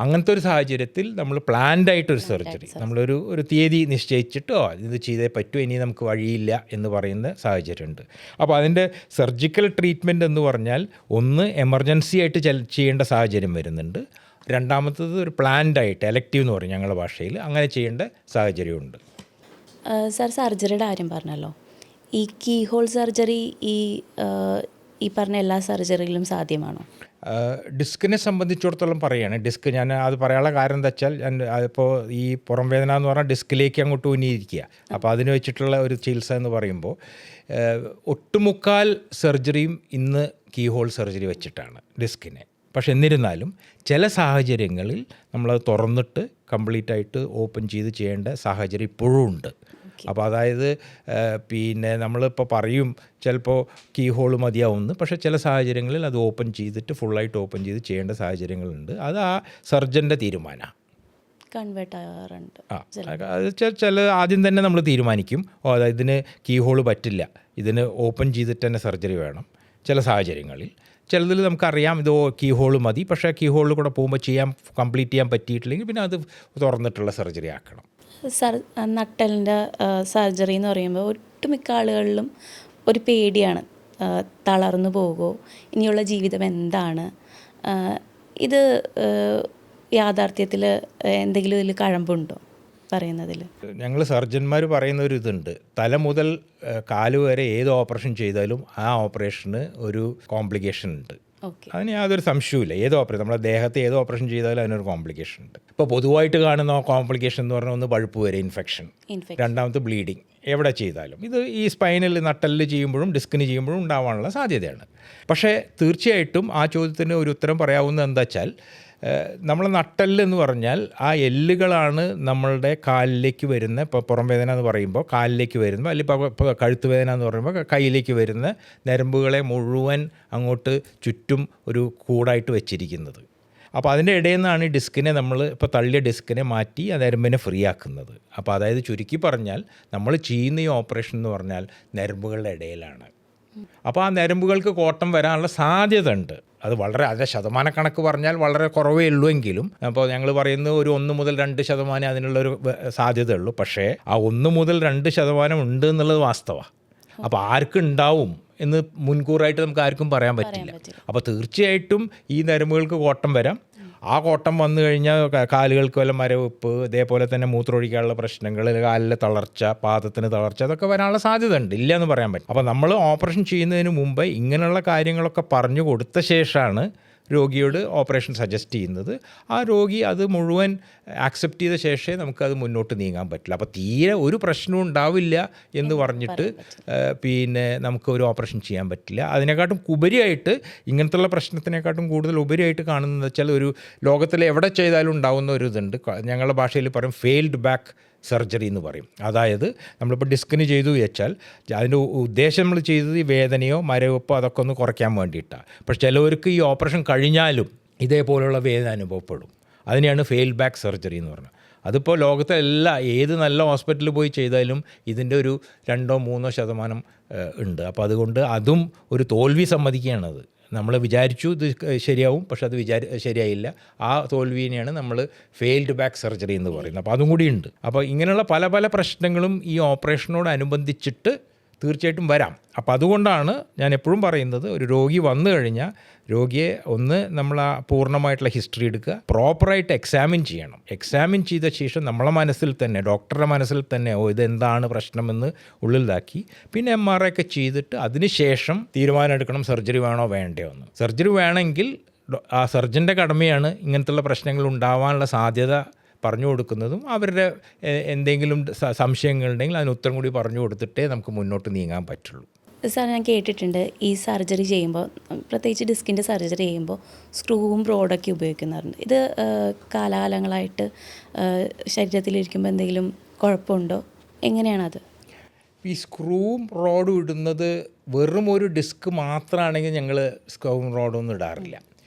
അങ്ങനത്തെ ഒരു സാഹചര്യത്തിൽ നമ്മൾ പ്ലാൻഡായിട്ടൊരു സർജറി, നമ്മളൊരു തീയതി നിശ്ചയിച്ചിട്ടോ ഇത് ചെയ്തേ പറ്റൂ, ഇനി നമുക്ക് വഴിയില്ല എന്ന് പറയുന്ന സാഹചര്യമുണ്ട്. അപ്പോൾ അതിൻ്റെ സർജിക്കൽ ട്രീറ്റ്മെൻറ്റ് എന്ന് പറഞ്ഞാൽ ഒന്ന് എമർജൻസി ആയിട്ട് ചെയ്യേണ്ട സാഹചര്യം വരുന്നുണ്ട്. രണ്ടാമത്തത് ഒരു പ്ലാൻഡായിട്ട് എലക്റ്റീവ് എന്ന് പറയും ഞങ്ങളുടെ ഭാഷയിൽ, അങ്ങനെ ചെയ്യേണ്ട സാഹചര്യമുണ്ട്. സാർ, സർജറിയുടെ കാര്യം പറഞ്ഞല്ലോ. ഈ കീ ഹോൾ സർജറി ഈ പറഞ്ഞ എല്ലാ സർജറിയിലും സാധ്യമാണോ? ഡിസ്കിനെ സംബന്ധിച്ചിടത്തോളം പറയുകയാണ്, ഡിസ്ക് ഞാൻ അത് പറയാനുള്ള കാരണം എന്താ വെച്ചാൽ അതിപ്പോൾ ഈ പുറം വേദന എന്ന് പറഞ്ഞാൽ ഡിസ്കിലേക്ക് അങ്ങോട്ട് ഊന്നിയിരിക്കുക. അപ്പോൾ അതിന് വെച്ചിട്ടുള്ള ഒരു ചികിത്സ എന്ന് പറയുമ്പോൾ ഒട്ടുമുക്കാൽ സർജറിയും ഇന്ന് കീ ഹോൾ സർജറി വെച്ചിട്ടാണ് ഡിസ്കിനെ. പക്ഷെ എന്നിരുന്നാലും ചില സാഹചര്യങ്ങളിൽ നമ്മളത് തുറന്നിട്ട് കംപ്ലീറ്റ് ആയിട്ട് ഓപ്പൺ ചെയ്യേണ്ട സാഹചര്യം ഇപ്പോഴും ഉണ്ട്. അപ്പോൾ അതായത് പിന്നെ നമ്മളിപ്പോൾ പറയും ചിലപ്പോൾ കീ ഹോൾ മതിയാവുമെന്ന്, പക്ഷേ ചില സാഹചര്യങ്ങളിൽ അത് ഓപ്പൺ ചെയ്തിട്ട് ഫുള്ളായിട്ട് ഓപ്പൺ ചെയ്യേണ്ട സാഹചര്യങ്ങളുണ്ട്. അത് ആ സർജൻ്റെ തീരുമാനമാണ്. കൺവേർട്ട് ആകാറുണ്ട്. അത് ചില ആദ്യം തന്നെ നമ്മൾ തീരുമാനിക്കും, അതായത് ഇതിന് കീ ഹോൾ പറ്റില്ല, ഇതിന് ഓപ്പൺ ചെയ്തിട്ട് തന്നെ സർജറി വേണം. ചില സാഹചര്യങ്ങളിൽ ചിലതിൽ നമുക്കറിയാം ഇത് കീ ഹോൾ മതി, പക്ഷേ കീ ഹോളിൽ കൂടെ പോകുമ്പോൾ കംപ്ലീറ്റ് ചെയ്യാൻ പറ്റിയിട്ടില്ലെങ്കിൽ പിന്നെ അത് തുറന്നിട്ടുള്ള സർജറി ആക്കണം. നട്ടലിൻ്റെ സർജറി എന്ന് പറയുമ്പോൾ ഒട്ടുമിക്ക ആളുകളിലും ഒരു പേടിയാണ്, തളർന്നു പോകുമോ, ഇനിയുള്ള ജീവിതം എന്താണ്. ഇത് യാഥാർത്ഥ്യത്തിൽ എന്തെങ്കിലും ഇതിൽ കഴമ്പുണ്ടോ പറയുന്നതിൽ? ഞങ്ങൾ സർജന്മാർ പറയുന്ന ഒരു ഇതുണ്ട്, തല മുതൽ കാല് വരെ ഏത് ഓപ്പറേഷൻ ചെയ്താലും ആ ഓപ്പറേഷന് ഒരു കോംപ്ലിക്കേഷൻ ഉണ്ട്. അതിന് യാതൊരു സംശയവുമില്ല. നമ്മുടെ ദേഹത്ത് ഏത് ഓപ്പറേഷൻ ചെയ്താലും അതിനൊരു കോംപ്ലിക്കേഷൻ ഉണ്ട്. ഇപ്പോൾ പൊതുവായിട്ട് കാണുന്ന കോംപ്ലിക്കേഷൻ എന്ന് പറഞ്ഞാൽ ഒന്ന് പഴുപ്പ് വരെ ഇൻഫെക്ഷൻ, രണ്ടാമത്തെ ബ്ലീഡിങ്. എവിടെ ചെയ്താലും ഇത് ഈ സ്പൈനിൽ നട്ടലിൽ ചെയ്യുമ്പോഴും ഡിസ്കിന് ചെയ്യുമ്പോഴും ഉണ്ടാവാനുള്ള സാധ്യതയാണ്. പക്ഷേ തീർച്ചയായിട്ടും ആ ചോദ്യത്തിന് ഒരു ഉത്തരം പറയാവുന്നത് എന്താ വെച്ചാൽ, നമ്മൾ നട്ടെല്ലെന്ന് പറഞ്ഞാൽ ആ എല്ലുകളാണ് നമ്മളുടെ കാലിലേക്ക് വരുന്ന, ഇപ്പോൾ പുറം വേദന എന്ന് പറയുമ്പോൾ കാലിലേക്ക് വരുന്ന, അല്ലെങ്കിൽ ഇപ്പോൾ കഴുത്ത് വേദന എന്ന് പറയുമ്പോൾ കൈയിലേക്ക് വരുന്ന ഞരമ്പുകളെ മുഴുവൻ അങ്ങോട്ട് ചുറ്റും ഒരു കൂടായിട്ട് വെച്ചിരിക്കുന്നത്. അപ്പോൾ അതിൻ്റെ ഇടയിൽ നിന്നാണ് ഈ ഡിസ്കിനെ നമ്മൾ ഇപ്പോൾ തള്ളിയ ഡിസ്കിനെ മാറ്റി ആ ഞരമ്പിനെ ഫ്രീ ആക്കുന്നത്. അപ്പോൾ അതായത് ചുരുക്കി പറഞ്ഞാൽ നമ്മൾ ചെയ്യുന്ന ഈ ഓപ്പറേഷൻ എന്ന് പറഞ്ഞാൽ ഞരമ്പുകളുടെ ഇടയിലാണ്. അപ്പോൾ ആ ഞരമ്പുകൾക്ക് കോട്ടം വരാനുള്ള സാധ്യത ഉണ്ട്. അത് വളരെ അതിൻ്റെ ശതമാനക്കണക്ക് പറഞ്ഞാൽ വളരെ കുറവേ ഉള്ളൂ എങ്കിലും, അപ്പോൾ ഞങ്ങൾ പറയുന്നത് ഒരു 1 മുതൽ 2% അതിനുള്ളൊരു സാധ്യത ഉള്ളൂ. പക്ഷേ ആ 1 മുതൽ 2% ഉണ്ട് എന്നുള്ളത് വാസ്തവമാണ്. അപ്പോൾ ആർക്കുണ്ടാവും എന്ന് മുൻകൂറായിട്ട് നമുക്ക് ആർക്കും പറയാൻ പറ്റില്ല. അപ്പോൾ തീർച്ചയായിട്ടും ഈ ഞരമ്പുകൾക്ക് കോട്ടം വരാം. ആ കോട്ടം വന്നു കഴിഞ്ഞാൽ കാലുകൾക്ക് വല്ല മരവിപ്പ്, ഇതേപോലെ തന്നെ മൂത്രമൊഴിക്കാനുള്ള പ്രശ്നങ്ങൾ, കാലിലെ തളർച്ച, പാദത്തിന് തളർച്ച, അതൊക്കെ വരാനുള്ള സാധ്യത ഉണ്ട്, ഇല്ല എന്ന് പറയാൻ പറ്റും. അപ്പോൾ നമ്മൾ ഓപ്പറേഷൻ ചെയ്യുന്നതിന് മുമ്പ് ഇങ്ങനെയുള്ള കാര്യങ്ങളൊക്കെ പറഞ്ഞു കൊടുത്ത ശേഷമാണ് രോഗിയോട് ഓപ്പറേഷൻ സജസ്റ്റ് ചെയ്യുന്നത്. ആ രോഗി അത് മുഴുവൻ ആക്സെപ്റ്റ് ചെയ്ത ശേഷമേ നമുക്കത് മുന്നോട്ട് നീങ്ങാൻ പറ്റില്ല. അപ്പോൾ തീരെ ഒരു പ്രശ്നവും ഉണ്ടാവില്ല എന്ന് പറഞ്ഞിട്ട് പിന്നെ നമുക്ക് ഒരു ഓപ്പറേഷൻ ചെയ്യാൻ പറ്റില്ല. അതിനെക്കാട്ടും ഉപരിയായിട്ട് ഇങ്ങനത്തുള്ള പ്രശ്നത്തിനെക്കാട്ടും കൂടുതൽ ഉപരിയായിട്ട് കാണുന്നത് വെച്ചാൽ, ഒരു ലോകത്തിൽ എവിടെ ചെയ്താലും ഉണ്ടാകുന്ന ഒരു ഇതുണ്ട്, ഞങ്ങളുടെ ഭാഷയിൽ പറയും ഫെയിൽഡ് ബാക്ക് സർജറി എന്ന് പറയും. അതായത് നമ്മളിപ്പോൾ ഡിസ്കിന് ചെയ്തു വെച്ചാൽ അതിൻ്റെ ഉദ്ദേശം നമ്മൾ ചെയ്തത് ഈ വേദനയോ മരവിപ്പോ അതൊക്കെ ഒന്ന് കുറയ്ക്കാൻ വേണ്ടിയിട്ടാണ്. പക്ഷെ ചിലവർക്ക് ഈ ഓപ്പറേഷൻ കഴിഞ്ഞാലും ഇതേപോലുള്ള വേദന അനുഭവപ്പെടും. അതിനെയാണ് ഫെയിൽ ബാക്ക് സർജറി എന്ന് പറഞ്ഞത്. അതിപ്പോൾ ലോകത്തെ ഏത് നല്ല ഹോസ്പിറ്റലിൽ പോയി ചെയ്താലും ഇതിൻ്റെ ഒരു 2-3% ഉണ്ട്. അപ്പോൾ അതുകൊണ്ട് അതും ഒരു തോൽവി സമ്മതിക്കുകയാണത്. നമ്മൾ വിചാരിച്ചു ഇത് ശരിയാവും, പക്ഷെ അത് ശരിയായില്ല. ആ തോൽവിനെയാണ് നമ്മൾ ഫെയിൽഡ് ബാക്ക് സർജറി എന്ന് പറയുന്നത്. അപ്പോൾ അതും കൂടിയുണ്ട്. അപ്പോൾ ഇങ്ങനെയുള്ള പല പല പ്രശ്നങ്ങളും ഈ ഓപ്പറേഷനോടനുബന്ധിച്ചിട്ട് തീർച്ചയായിട്ടും വരാം. അപ്പോൾ അതുകൊണ്ടാണ് ഞാൻ എപ്പോഴും പറയുന്നത്, ഒരു രോഗി വന്നു കഴിഞ്ഞാൽ രോഗിയെ ഒന്ന് നമ്മൾ ആ പൂർണ്ണമായിട്ടുള്ള ഹിസ്റ്ററി എടുക്കുക, പ്രോപ്പറായിട്ട് എക്സാമിൻ ചെയ്യണം. എക്സാമിൻ ചെയ്ത ശേഷം നമ്മളെ മനസ്സിൽ തന്നെ, ഡോക്ടറുടെ മനസ്സിൽ തന്നെ ഇതെന്താണ് പ്രശ്നമെന്ന് ഉള്ളിലാക്കി പിന്നെ MRI ഒക്കെ ചെയ്തിട്ട് അതിന് ശേഷം തീരുമാനം എടുക്കണം സർജറി വേണോ വേണ്ടയോ എന്ന്. സർജറി വേണമെങ്കിൽ ആ സർജൻ്റെ കടമയാണ് ഇങ്ങനത്തുള്ള പ്രശ്നങ്ങൾ ഉണ്ടാവാനുള്ള സാധ്യത പറഞ്ഞു കൊടുക്കുന്നതും, അവരുടെ എന്തെങ്കിലും സംശയങ്ങളുണ്ടെങ്കിൽ അതിന് ഉത്തരം കൂടി പറഞ്ഞു കൊടുത്തിട്ടേ നമുക്ക് മുന്നോട്ട് നീങ്ങാൻ പറ്റുള്ളൂ. സാർ, ഞാൻ കേട്ടിട്ടുണ്ട് ഈ സർജറി ചെയ്യുമ്പോൾ, പ്രത്യേകിച്ച് ഡിസ്കിൻ്റെ സർജറി ചെയ്യുമ്പോൾ സ്ക്രൂവും റോഡൊക്കെ ഉപയോഗിക്കുന്നുണ്ട്. ഇത് കാലാകാലങ്ങളായിട്ട് ശരീരത്തിലിരിക്കുമ്പോൾ എന്തെങ്കിലും കുഴപ്പമുണ്ടോ? എങ്ങനെയാണത്? ഈ സ്ക്രൂവും റോഡും ഇടുന്നത് വെറും ഒരു ഡിസ്ക് മാത്രമാണെങ്കിൽ ഞങ്ങൾ സ്ക്രൂവും റോഡൊന്നും ഇടാറില്ല.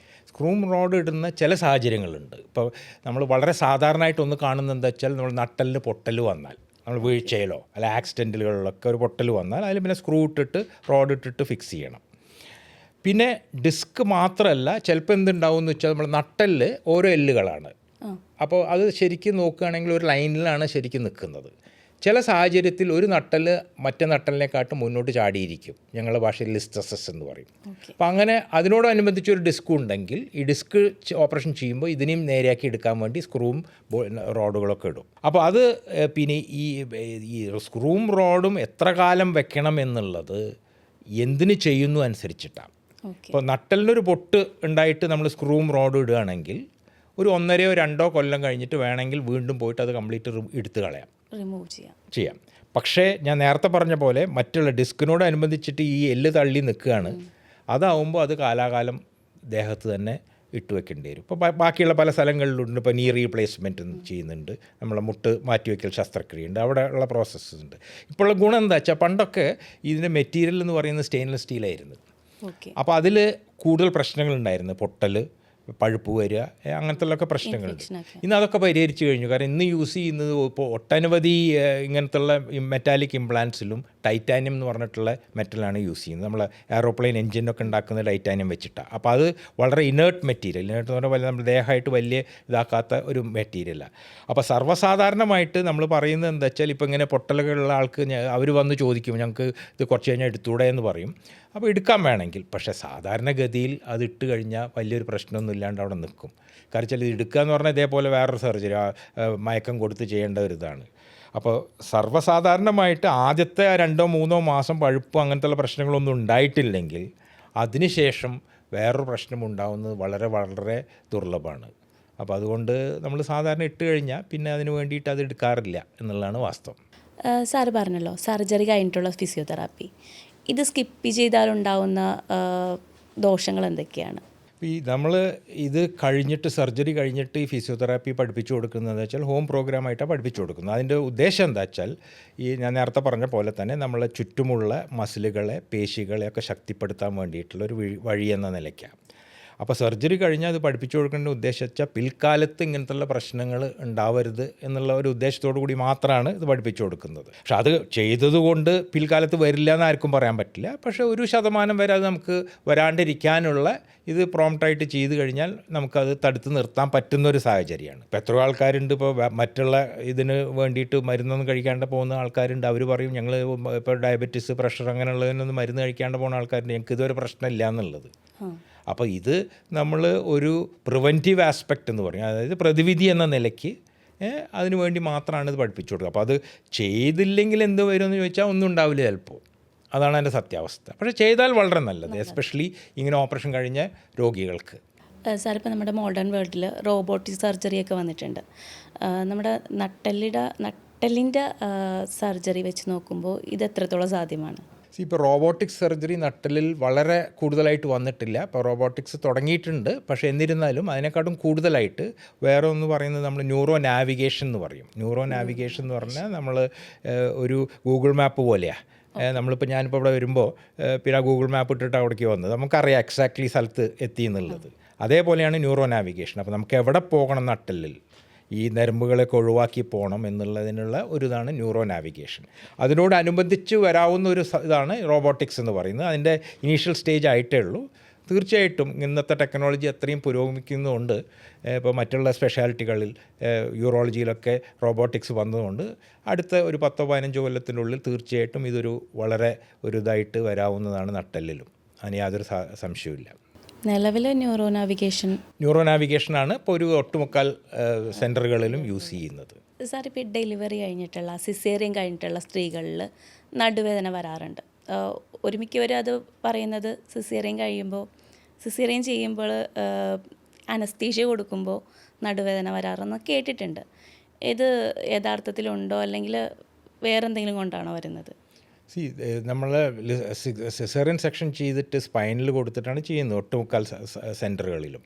സ്ക്രൂവും റോഡ് ഇടുന്ന ചില സാഹചര്യങ്ങളുണ്ട്. ഇപ്പോൾ നമ്മൾ വളരെ സാധാരണയായിട്ടൊന്ന് കാണുന്നത് എന്താ വെച്ചാൽ, നമ്മൾ നട്ടലിന് പൊട്ടൽ വന്നാൽ, നമ്മൾ വീഴ്ചയിലോ അല്ല ആക്സിഡൻറ്റുകളിലൊക്കെ ഒരു പൊട്ടൽ വന്നാൽ അതിൽ പിന്നെ സ്ക്രൂ ഇട്ടിട്ട് റോഡ് ഇട്ടിട്ട് ഫിക്സ് ചെയ്യണം. പിന്നെ ഡിസ്ക് മാത്രമല്ല, ചിലപ്പോൾ എന്തുണ്ടാവും എന്ന് വെച്ചാൽ, നമ്മൾ നട്ടലിൽ ഓരോ എല്ലുകളാണ്. അപ്പോൾ അത് ശരിക്കും നോക്കുകയാണെങ്കിൽ ഒരു ലൈനിലാണ് ശരിക്കും നിൽക്കുന്നത്. ചില സാഹചര്യത്തിൽ ഒരു നട്ടൽ മറ്റേ നട്ടലിനെക്കാട്ടും മുന്നോട്ട് ചാടിയിരിക്കും. ഞങ്ങളുടെ ഭാഷയിൽ ലിസ്റ്റസസ് എന്ന് പറയും. അപ്പോൾ അങ്ങനെ അതിനോടനുബന്ധിച്ച് ഒരു ഡിസ്ക് ഉണ്ടെങ്കിൽ ഈ ഡിസ്ക് ഓപ്പറേഷൻ ചെയ്യുമ്പോൾ ഇതിനെയും നേരെയാക്കി എടുക്കാൻ വേണ്ടി സ്ക്രൂവും റോഡുകളൊക്കെ ഇടും. അപ്പോൾ അത് പിന്നെ ഈ സ്ക്രൂവും റോഡും എത്ര കാലം വെക്കണം എന്നുള്ളത് എന്തിന് ചെയ്യുന്നു അനുസരിച്ചിട്ടാണ്. ഇപ്പോൾ നട്ടലിനൊരു പൊട്ട് ഉണ്ടായിട്ട് നമ്മൾ സ്ക്രൂവും റോഡും ഇടുകയാണെങ്കിൽ ഒരു 1.5-2 കൊല്ലം കഴിഞ്ഞിട്ട് വേണമെങ്കിൽ വീണ്ടും പോയിട്ട് അത് കംപ്ലീറ്റ് എടുത്ത് കളയാം, റിമൂവ് ചെയ്യാം. പക്ഷേ ഞാൻ നേരത്തെ പറഞ്ഞ പോലെ മറ്റുള്ള ഡിസ്കിനോടനുബന്ധിച്ചിട്ട് ഈ എല്ല് തള്ളി നിൽക്കുകയാണ്. അതാവുമ്പോൾ അത് കാലാകാലം ദേഹത്ത് തന്നെ ഇട്ട് വെക്കേണ്ടി വരും. ഇപ്പോൾ ബാക്കിയുള്ള പല സ്ഥലങ്ങളിലുണ്ട്. ഇപ്പോൾ നീ റീപ്ലേസ്മെൻറ്റ് ചെയ്യുന്നുണ്ട്, നമ്മളെ മുട്ട് മാറ്റിവെക്കൽ ശസ്ത്രക്രിയയുണ്ട്, അവിടെ ഉള്ള പ്രോസസ്സ് ഉണ്ട്. ഇപ്പോഴുള്ള ഗുണം എന്താ വെച്ചാൽ പണ്ടൊക്കെ ഇതിൻ്റെ മെറ്റീരിയൽ എന്ന് പറയുന്നത് സ്റ്റെയിൻലെസ് സ്റ്റീലായിരുന്നു. അപ്പോൾ അതിൽ കൂടുതൽ പ്രശ്നങ്ങളുണ്ടായിരുന്നു, പൊട്ടൽ, പഴുപ്പ് വരിക, അങ്ങനത്തെ പ്രശ്നങ്ങളുണ്ട്. ഇന്ന് അതൊക്കെ പരിഹരിച്ചു കഴിഞ്ഞു. കാരണം ഇന്ന് യൂസ് ചെയ്യുന്നത് ഇപ്പോൾ ഒട്ടനവധി ഇങ്ങനത്തുള്ള മെറ്റാലിക് ഇംപ്ലാൻസിലും ടൈറ്റാനിയം എന്ന് പറഞ്ഞിട്ടുള്ള മെറ്റലാണ് യൂസ് ചെയ്യുന്നത്. നമ്മൾ എയറോപ്ലെയിൻ എഞ്ചിനൊക്കെ ഉണ്ടാക്കുന്ന ടൈറ്റാനിയം വെച്ചിട്ടാണ്. അപ്പോൾ അത് വളരെ ഇനേർട്ട് മെറ്റീരിയൽ, ഇനേർട്ട് എന്ന് പറഞ്ഞാൽ നമ്മുടെ ദേഹമായിട്ട് വലിയ ഇതാക്കാത്ത ഒരു മെറ്റീരിയലാണ്. അപ്പോൾ സർവ്വസാധാരണമായിട്ട് നമ്മൾ പറയുന്നത് എന്താ വെച്ചാൽ, ഇപ്പോൾ ഇങ്ങനെ പൊട്ടലുകളുള്ള ആൾക്ക് അവർ വന്ന് ചോദിക്കും, ഞങ്ങൾക്ക് ഇത് കുറച്ച് കഴിഞ്ഞാൽ എടുത്തൂടെ എന്ന് പറയും. അപ്പോൾ എടുക്കാൻ വേണമെങ്കിൽ, പക്ഷേ സാധാരണഗതിയിൽ അത് ഇട്ട് കഴിഞ്ഞാൽ വലിയൊരു പ്രശ്നമൊന്നും ഇല്ലാണ്ട് അവിടെ നിൽക്കും. കാരണം വെച്ചാൽ ഇത് എടുക്കുക എന്ന് പറഞ്ഞാൽ ഇതേപോലെ വേറൊരു സർജറി മയക്കം കൊടുത്ത് ചെയ്യേണ്ട ഒരു ഇതാണ്. അപ്പോൾ സർവ്വസാധാരണമായിട്ട് ആദ്യത്തെ 2-3 മാസം പഴുപ്പ് അങ്ങനത്തെ പ്രശ്നങ്ങളൊന്നും ഉണ്ടായിട്ടില്ലെങ്കിൽ അതിനുശേഷം വേറൊരു പ്രശ്നം ഉണ്ടാകുന്നത് വളരെ വളരെ ദുർലഭമാണ്. അപ്പോൾ അതുകൊണ്ട് നമ്മൾ സാധാരണ ഇട്ട് കഴിഞ്ഞാൽ പിന്നെ അതിന് വേണ്ടിയിട്ട് അത് എടുക്കാറില്ല എന്നുള്ളതാണ് വാസ്തവം. സാറ് പറഞ്ഞല്ലോ സർജറി കഴിഞ്ഞിട്ടുള്ള ഫിസിയോതെറാപ്പി, ഇത് സ്കിപ്പ് ചെയ്താലുണ്ടാവുന്ന ദോഷങ്ങൾ എന്തൊക്കെയാണ്? നമ്മൾ ഇത് കഴിഞ്ഞിട്ട്, സർജറി കഴിഞ്ഞിട്ട് ഈ ഫിസിയോതെറാപ്പി പഠിപ്പിച്ചു കൊടുക്കുന്നത് വെച്ചാൽ ഹോം പ്രോഗ്രാമായിട്ടാണ് പഠിപ്പിച്ചു കൊടുക്കുന്നത്. അതിൻ്റെ ഉദ്ദേശം എന്താ വെച്ചാൽ, ഈ ഞാൻ നേരത്തെ പറഞ്ഞ പോലെ തന്നെ നമ്മളെ ചുറ്റുമുള്ള മസിലുകളെ, പേശികളെയൊക്കെ ശക്തിപ്പെടുത്താൻ വേണ്ടിയിട്ടുള്ള ഒരു വഴി എന്ന നിലയ്ക്കാണ്. അപ്പോൾ സർജറി കഴിഞ്ഞാൽ അത് പഠിപ്പിച്ചു കൊടുക്കേണ്ട ഉദ്ദേശം വെച്ചാൽ പിൽക്കാലത്ത് ഇങ്ങനത്തുള്ള പ്രശ്നങ്ങൾ ഉണ്ടാവരുത് എന്നുള്ള ഒരു ഉദ്ദേശത്തോടു കൂടി മാത്രമാണ് ഇത് പഠിപ്പിച്ചു കൊടുക്കുന്നത്. പക്ഷെ അത് ചെയ്തതുകൊണ്ട് പിൽക്കാലത്ത് വരില്ല എന്ന് ആർക്കും പറയാൻ പറ്റില്ല. പക്ഷേ 1% വരെ അത് നമുക്ക് വരാണ്ടിരിക്കാനുള്ള ഇത് പ്രോംപ്റ്റായിട്ട് ചെയ്ത് കഴിഞ്ഞാൽ നമുക്കത് തടുത്ത് നിർത്താൻ പറ്റുന്നൊരു സാഹചര്യമാണ്. ഇപ്പോൾ എത്രയോ ആൾക്കാരുണ്ട്, ഇപ്പോൾ മറ്റുള്ള ഇതിന് വേണ്ടിയിട്ട് മരുന്നൊന്നും കഴിക്കാണ്ട് പോകുന്ന ആൾക്കാരുണ്ട്. അവർ പറയും ഞങ്ങൾ ഇപ്പോൾ ഡയബറ്റീസ്, പ്രഷർ അങ്ങനെയുള്ളതിനൊന്നും മരുന്ന് കഴിക്കാണ്ട് പോകുന്ന ആൾക്കാരുണ്ട്, ഞങ്ങൾക്ക് ഇതൊരു പ്രശ്നമില്ല എന്നുള്ളത്. അപ്പോൾ ഇത് നമ്മൾ ഒരു പ്രിവെൻറ്റീവ് ആസ്പെക്റ്റ് എന്ന് പറയും, അതായത് പ്രതിവിധി എന്ന നിലയ്ക്ക് അതിനു വേണ്ടി മാത്രമാണ് ഇത് പഠിപ്പിച്ചു കൊടുക്കുക. അപ്പോൾ അത് ചെയ്തില്ലെങ്കിൽ എന്ത് വരുമെന്ന് ചോദിച്ചാൽ ഒന്നും ഉണ്ടാവില്ല ചിലപ്പോൾ. അതാണ് അതിൻ്റെ സത്യാവസ്ഥ. പക്ഷേ ചെയ്താൽ വളരെ നല്ലത്, എസ്പെഷ്യലി ഇങ്ങനെ ഓപ്പറേഷൻ കഴിഞ്ഞ രോഗികൾക്ക്. സാർ, ഇപ്പോൾ നമ്മുടെ മോഡേൺ വേൾഡിൽ റോബോട്ടിക് സർജറിയൊക്കെ വന്നിട്ടുണ്ട്. നമ്മുടെ നട്ടെല്ലിൻ്റെ സർജറി വെച്ച് നോക്കുമ്പോൾ ഇത് എത്രത്തോളം സാധ്യമാണ്? ഇപ്പോൾ റോബോട്ടിക്സ് സർജറി നട്ടലിൽ വളരെ കൂടുതലായിട്ട് വന്നിട്ടില്ല. ഇപ്പോൾ റോബോട്ടിക്സ് തുടങ്ങിയിട്ടുണ്ട്. പക്ഷേ എന്നിരുന്നാലും അതിനെക്കാട്ടും കൂടുതലായിട്ട് വേറെ ഒന്ന് പറയുന്നത് നമ്മൾ ന്യൂറോ നാവിഗേഷൻ എന്ന് പറയും. ന്യൂറോ നാവിഗേഷൻ എന്ന് പറഞ്ഞാൽ നമ്മൾ ഒരു ഗൂഗിൾ മാപ്പ് പോലെയാണ്. നമ്മളിപ്പോൾ ഞാനിപ്പോൾ ഇവിടെ വരുമ്പോൾ പിന്നെ ഗൂഗിൾ മാപ്പ് ഇട്ടിട്ട് അവിടേക്ക് വന്നത്, നമുക്കറിയാം എക്സാക്ട്ലി സ്ഥലത്ത് എത്തി എന്നുള്ളത്. അതേപോലെയാണ് ന്യൂറോ നാവിഗേഷൻ. അപ്പോൾ നമുക്ക് എവിടെ പോകണം, നട്ടലിൽ ഈ നരമ്പുകളൊക്കെ ഒഴിവാക്കി പോകണം എന്നുള്ളതിനുള്ള ഒരു ഇതാണ് ന്യൂറോ നാവിഗേഷൻ. അതിനോടനുബന്ധിച്ച് വരാവുന്ന ഒരു ഇതാണ് റോബോട്ടിക്സ് എന്ന് പറയുന്നത്. അതിൻ്റെ ഇനീഷ്യൽ സ്റ്റേജ് ആയിട്ടേ ഉള്ളൂ. തീർച്ചയായിട്ടും ഇന്നത്തെ ടെക്നോളജി അത്രയും പുരോഗമിക്കുന്നതുകൊണ്ട്, ഇപ്പോൾ മറ്റുള്ള സ്പെഷ്യാലിറ്റികളിൽ യൂറോളജിയിലൊക്കെ റോബോട്ടിക്സ് വന്നതുകൊണ്ട് അടുത്ത ഒരു 10-15 കൊല്ലത്തിനുള്ളിൽ തീർച്ചയായിട്ടും ഇതൊരു വളരെ ഒരു ഇതായിട്ട് വരാവുന്നതാണ് നട്ടെല്ലിലും. അതിന് യാതൊരു സംശയവുമില്ല. നിലവിൽ ന്യൂറോ നാവിഗേഷനാണ് ഇപ്പോൾ ഒരു ഒട്ടുമുക്കാൽ സെൻറ്ററുകളിലും യൂസ് ചെയ്യുന്നത്. സാർ, ഇപ്പോൾ ഡെലിവറി കഴിഞ്ഞിട്ടുള്ള, സിസേറിയൻ കഴിഞ്ഞിട്ടുള്ള സ്ത്രീകളിൽ നടുവേദന വരാറുണ്ട്. ഒരുമിക്കവരും അത് പറയുന്നത് സിസേറിയൻ ചെയ്യുമ്പോൾ അനസ്തീഷ്യ കൊടുക്കുമ്പോൾ നടുവേദന വരാറെന്ന് കേട്ടിട്ടുണ്ട്. ഇത് യഥാർത്ഥത്തിലുണ്ടോ, അല്ലെങ്കിൽ വേറെന്തെങ്കിലും കൊണ്ടാണോ വരുന്നത്? നമ്മൾ സിസേറിയൻ സെക്ഷൻ ചെയ്തിട്ട് സ്പൈനിൽ കൊടുത്തിട്ടാണ് ചെയ്യുന്നത് ഒട്ടുമുക്കാൽ സെൻറ്ററുകളിലും.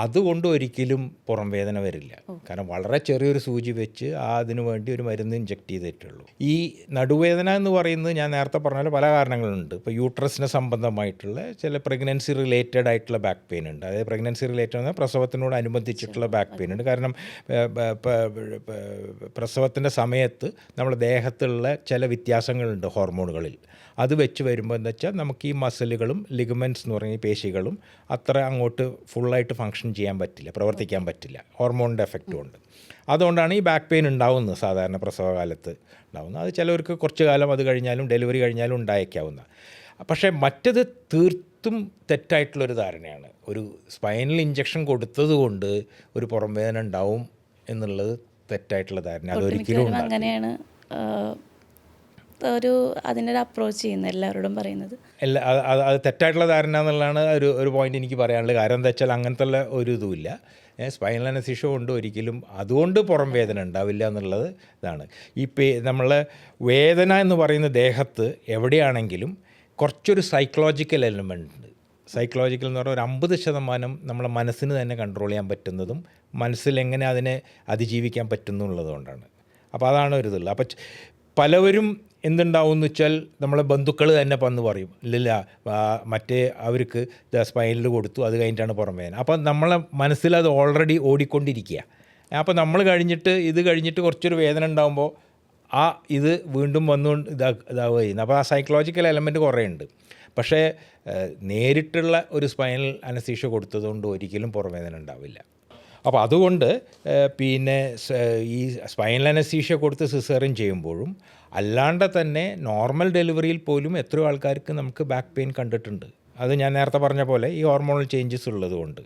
അതുകൊണ്ട് ഒരിക്കലും പുറം വേദന വരില്ല. കാരണം വളരെ ചെറിയൊരു സൂചി വെച്ച് അതിനു വേണ്ടി ഒരു മരുന്ന് ഇഞ്ചെക്ട് ചെയ്തിട്ടുള്ളൂ. ഈ നടുവേദന എന്ന് പറയുന്നത് ഞാൻ നേരത്തെ പറഞ്ഞ പല കാരണങ്ങളുണ്ട്. ഇപ്പോൾ യൂട്രസിന് സംബന്ധമായിട്ടുള്ള ചില പ്രഗ്നൻസി റിലേറ്റഡ് ആയിട്ടുള്ള ബാക്ക് പെയിൻ ഉണ്ട്. അതായത് പ്രഗ്നൻസി റിലേറ്റഡ് എന്നാൽ പ്രസവത്തിനോടനുബന്ധിച്ചിട്ടുള്ള ബാക്ക് പെയിൻ ഉണ്ട്. കാരണം പ്രസവത്തിൻ്റെ സമയത്ത് നമ്മുടെ ദേഹത്തുള്ള ചില വ്യത്യാസങ്ങളുണ്ട് ഹോർമോണുകളിൽ. അത് വെച്ച് വരുമ്പോൾ എന്താ വെച്ചാൽ നമുക്ക് ഈ മസിലുകളും ലിഗമെൻറ്റ്സ് എന്ന് പറഞ്ഞ ഈ പേശികളും അത്ര അങ്ങോട്ട് ഫുള്ളായിട്ട് ഫങ്ഷൻ ചെയ്യാൻ പറ്റില്ല, പ്രവർത്തിക്കാൻ പറ്റില്ല, ഹോർമോണിൻ്റെ എഫക്റ്റും ഉണ്ട്. അതുകൊണ്ടാണ് ഈ ബാക്ക് പെയിൻ ഉണ്ടാവുന്നത്, സാധാരണ പ്രസവകാലത്ത് ഉണ്ടാവുന്നത്. അത് ചിലവർക്ക് കുറച്ച് കാലം അത് കഴിഞ്ഞാലും ഡെലിവറി കഴിഞ്ഞാലും ഉണ്ടായേക്കാവുന്ന. പക്ഷേ മറ്റത് തീർത്തും തെറ്റായിട്ടുള്ളൊരു ധാരണയാണ്. ഒരു സ്പൈനൽ ഇഞ്ചക്ഷൻ കൊടുത്തത് കൊണ്ട് ഒരു പുറം വേദന ഉണ്ടാവും എന്നുള്ളത് തെറ്റായിട്ടുള്ള ധാരണ. അതൊരിക്കലും അങ്ങനെയാണ് അതിൻ്റെ ഒരു അപ്രോച്ച് ചെയ്യുന്നത് എല്ലാവരോടും പറയുന്നത്. അത് തെറ്റായിട്ടുള്ള ധാരണ എന്നുള്ളതാണ് ഒരു പോയിന്റ് എനിക്ക് പറയാനുള്ളത്. കാരണം എന്താ വെച്ചാൽ അങ്ങനത്തെ ഒരു ഇതുമില്ല. സ്പൈനൽ അനസ്തീഷ്യ കൊണ്ട് ഒരിക്കലും അതുകൊണ്ട് പുറം വേദന ഉണ്ടാവില്ല എന്നുള്ളത് ഇതാണ്. നമ്മളെ വേദന എന്ന് പറയുന്ന ദേഹത്ത് എവിടെയാണെങ്കിലും കുറച്ചൊരു സൈക്കോളജിക്കൽ എലിമെൻ്റ് ഉണ്ട്. സൈക്കോളജിക്കൽ എന്ന് പറഞ്ഞാൽ ഒരു 50% നമ്മളെ മനസ്സിന് തന്നെ കൺട്രോൾ ചെയ്യാൻ പറ്റുന്നതും മനസ്സിൽ എങ്ങനെ അതിനെ അതിജീവിക്കാൻ പറ്റുന്നുള്ളതുകൊണ്ടാണ്. അപ്പോൾ അതാണ് ഒരു ഇതുള്ളത്. അപ്പോൾ പലവരും എന്തുണ്ടാവും എന്ന് വെച്ചാൽ നമ്മളെ ബന്ധുക്കൾ തന്നെ വന്ന് പറയും, ഇല്ലില്ല മറ്റേ അവർക്ക് സ്പൈനൽ കൊടുത്തു, അത് കഴിഞ്ഞിട്ടാണ് പുറം വേദന. അപ്പം നമ്മളെ മനസ്സിൽ അത് ഓൾറെഡി ഓടിക്കൊണ്ടിരിക്കുക. അപ്പോൾ നമ്മൾ ഇത് കഴിഞ്ഞിട്ട് കുറച്ചൊരു വേദന ഉണ്ടാകുമ്പോൾ ഇത് വീണ്ടും വന്നുകൊണ്ട് ഇതാവുക ചെയ്യുന്നത്. അപ്പോൾ ആ സൈക്കോളജിക്കൽ എലമെൻറ്റ് കുറേ ഉണ്ട്. പക്ഷേ നേരിട്ടുള്ള ഒരു സ്പൈനൽ അനസ്തീഷ്യ കൊടുത്തതുകൊണ്ട് ഒരിക്കലും പുറംവേദന ഉണ്ടാവില്ല. അപ്പോൾ അതുകൊണ്ട് പിന്നെ ഈ സ്പൈനൽ അനസ്തീഷ്യ കൊടുത്ത് സിസേറിയൻ ചെയ്യുമ്പോഴും അല്ലാണ്ട് തന്നെ നോർമൽ ഡെലിവറിയിൽ പോലും എത്രയോ ആൾക്കാർക്ക് നമുക്ക് ബാക്ക് പെയിൻ കണ്ടിട്ടുണ്ട്. അത് ഞാൻ നേരത്തെ പറഞ്ഞ പോലെ ഈ ഹോർമോണൽ ചേഞ്ചസ് ഉള്ളതുകൊണ്ട്.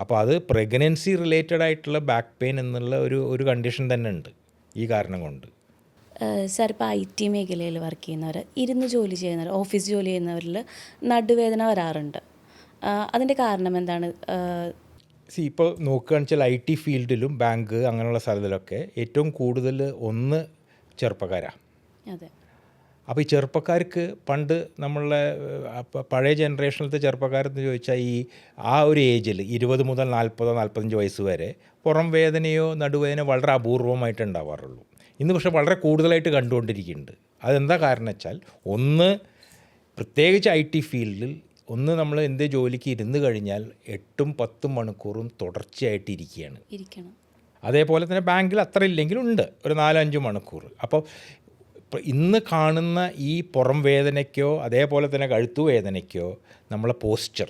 അപ്പോൾ അത് പ്രഗ്നൻസി റിലേറ്റഡ് ആയിട്ടുള്ള ബാക്ക് പെയിൻ എന്നുള്ള ഒരു കണ്ടീഷൻ തന്നെ ഉണ്ട് ഈ കാരണം കൊണ്ട്. സാർ, ഇപ്പോൾ IT മേഖലയിൽ വർക്ക് ചെയ്യുന്നവർ, ഇരുന്ന് ജോലി ചെയ്യുന്നവർ, ഓഫീസ് ജോലി ചെയ്യുന്നവരിൽ നടുവേദന വരാറുണ്ട്. അതിൻ്റെ കാരണം എന്താണ്? ഇപ്പോൾ നോക്കുകയാണെന്ന് വെച്ചാൽ IT ഫീൽഡിലും ബാങ്ക് അങ്ങനെയുള്ള സ്ഥലത്തിലൊക്കെ ഏറ്റവും കൂടുതൽ ചെറുപ്പക്കാരാണ്. അതെ. അപ്പോൾ ഈ ചെറുപ്പക്കാർക്ക് പണ്ട് നമ്മളുടെ പഴയ ജനറേഷനിലത്തെ ചെറുപ്പക്കാരെന്ന് ചോദിച്ചാൽ ആ ഒരു ഏജിൽ 20 മുതൽ 40-45 വയസ്സ് വരെ പുറം വേദനയോ നടുവേദനയോ വളരെ അപൂർവമായിട്ട് ഉണ്ടാവാറുള്ളൂ. ഇന്ന് പക്ഷേ വളരെ കൂടുതലായിട്ട് കണ്ടുകൊണ്ടിരിക്കുന്നുണ്ട്. അതെന്താ കാരണം വെച്ചാൽ, പ്രത്യേകിച്ച് IT ഫീൽഡിൽ നമ്മൾ എന്ത് ജോലിക്ക് ഇരുന്ന് കഴിഞ്ഞാൽ 8-10 മണിക്കൂറും തുടർച്ചയായിട്ട് ഇരിക്കണം. അതേപോലെ തന്നെ ബാങ്കിൽ അത്ര ഇല്ലെങ്കിലും ഉണ്ട് ഒരു 4-5 മണിക്കൂർ. അപ്പോൾ ഇന്ന് കാണുന്ന ഈ പുറം വേദനയ്ക്കോ അതേപോലെ തന്നെ കഴുത്തു വേദനയ്ക്കോ നമ്മളെ പോസ്ചർ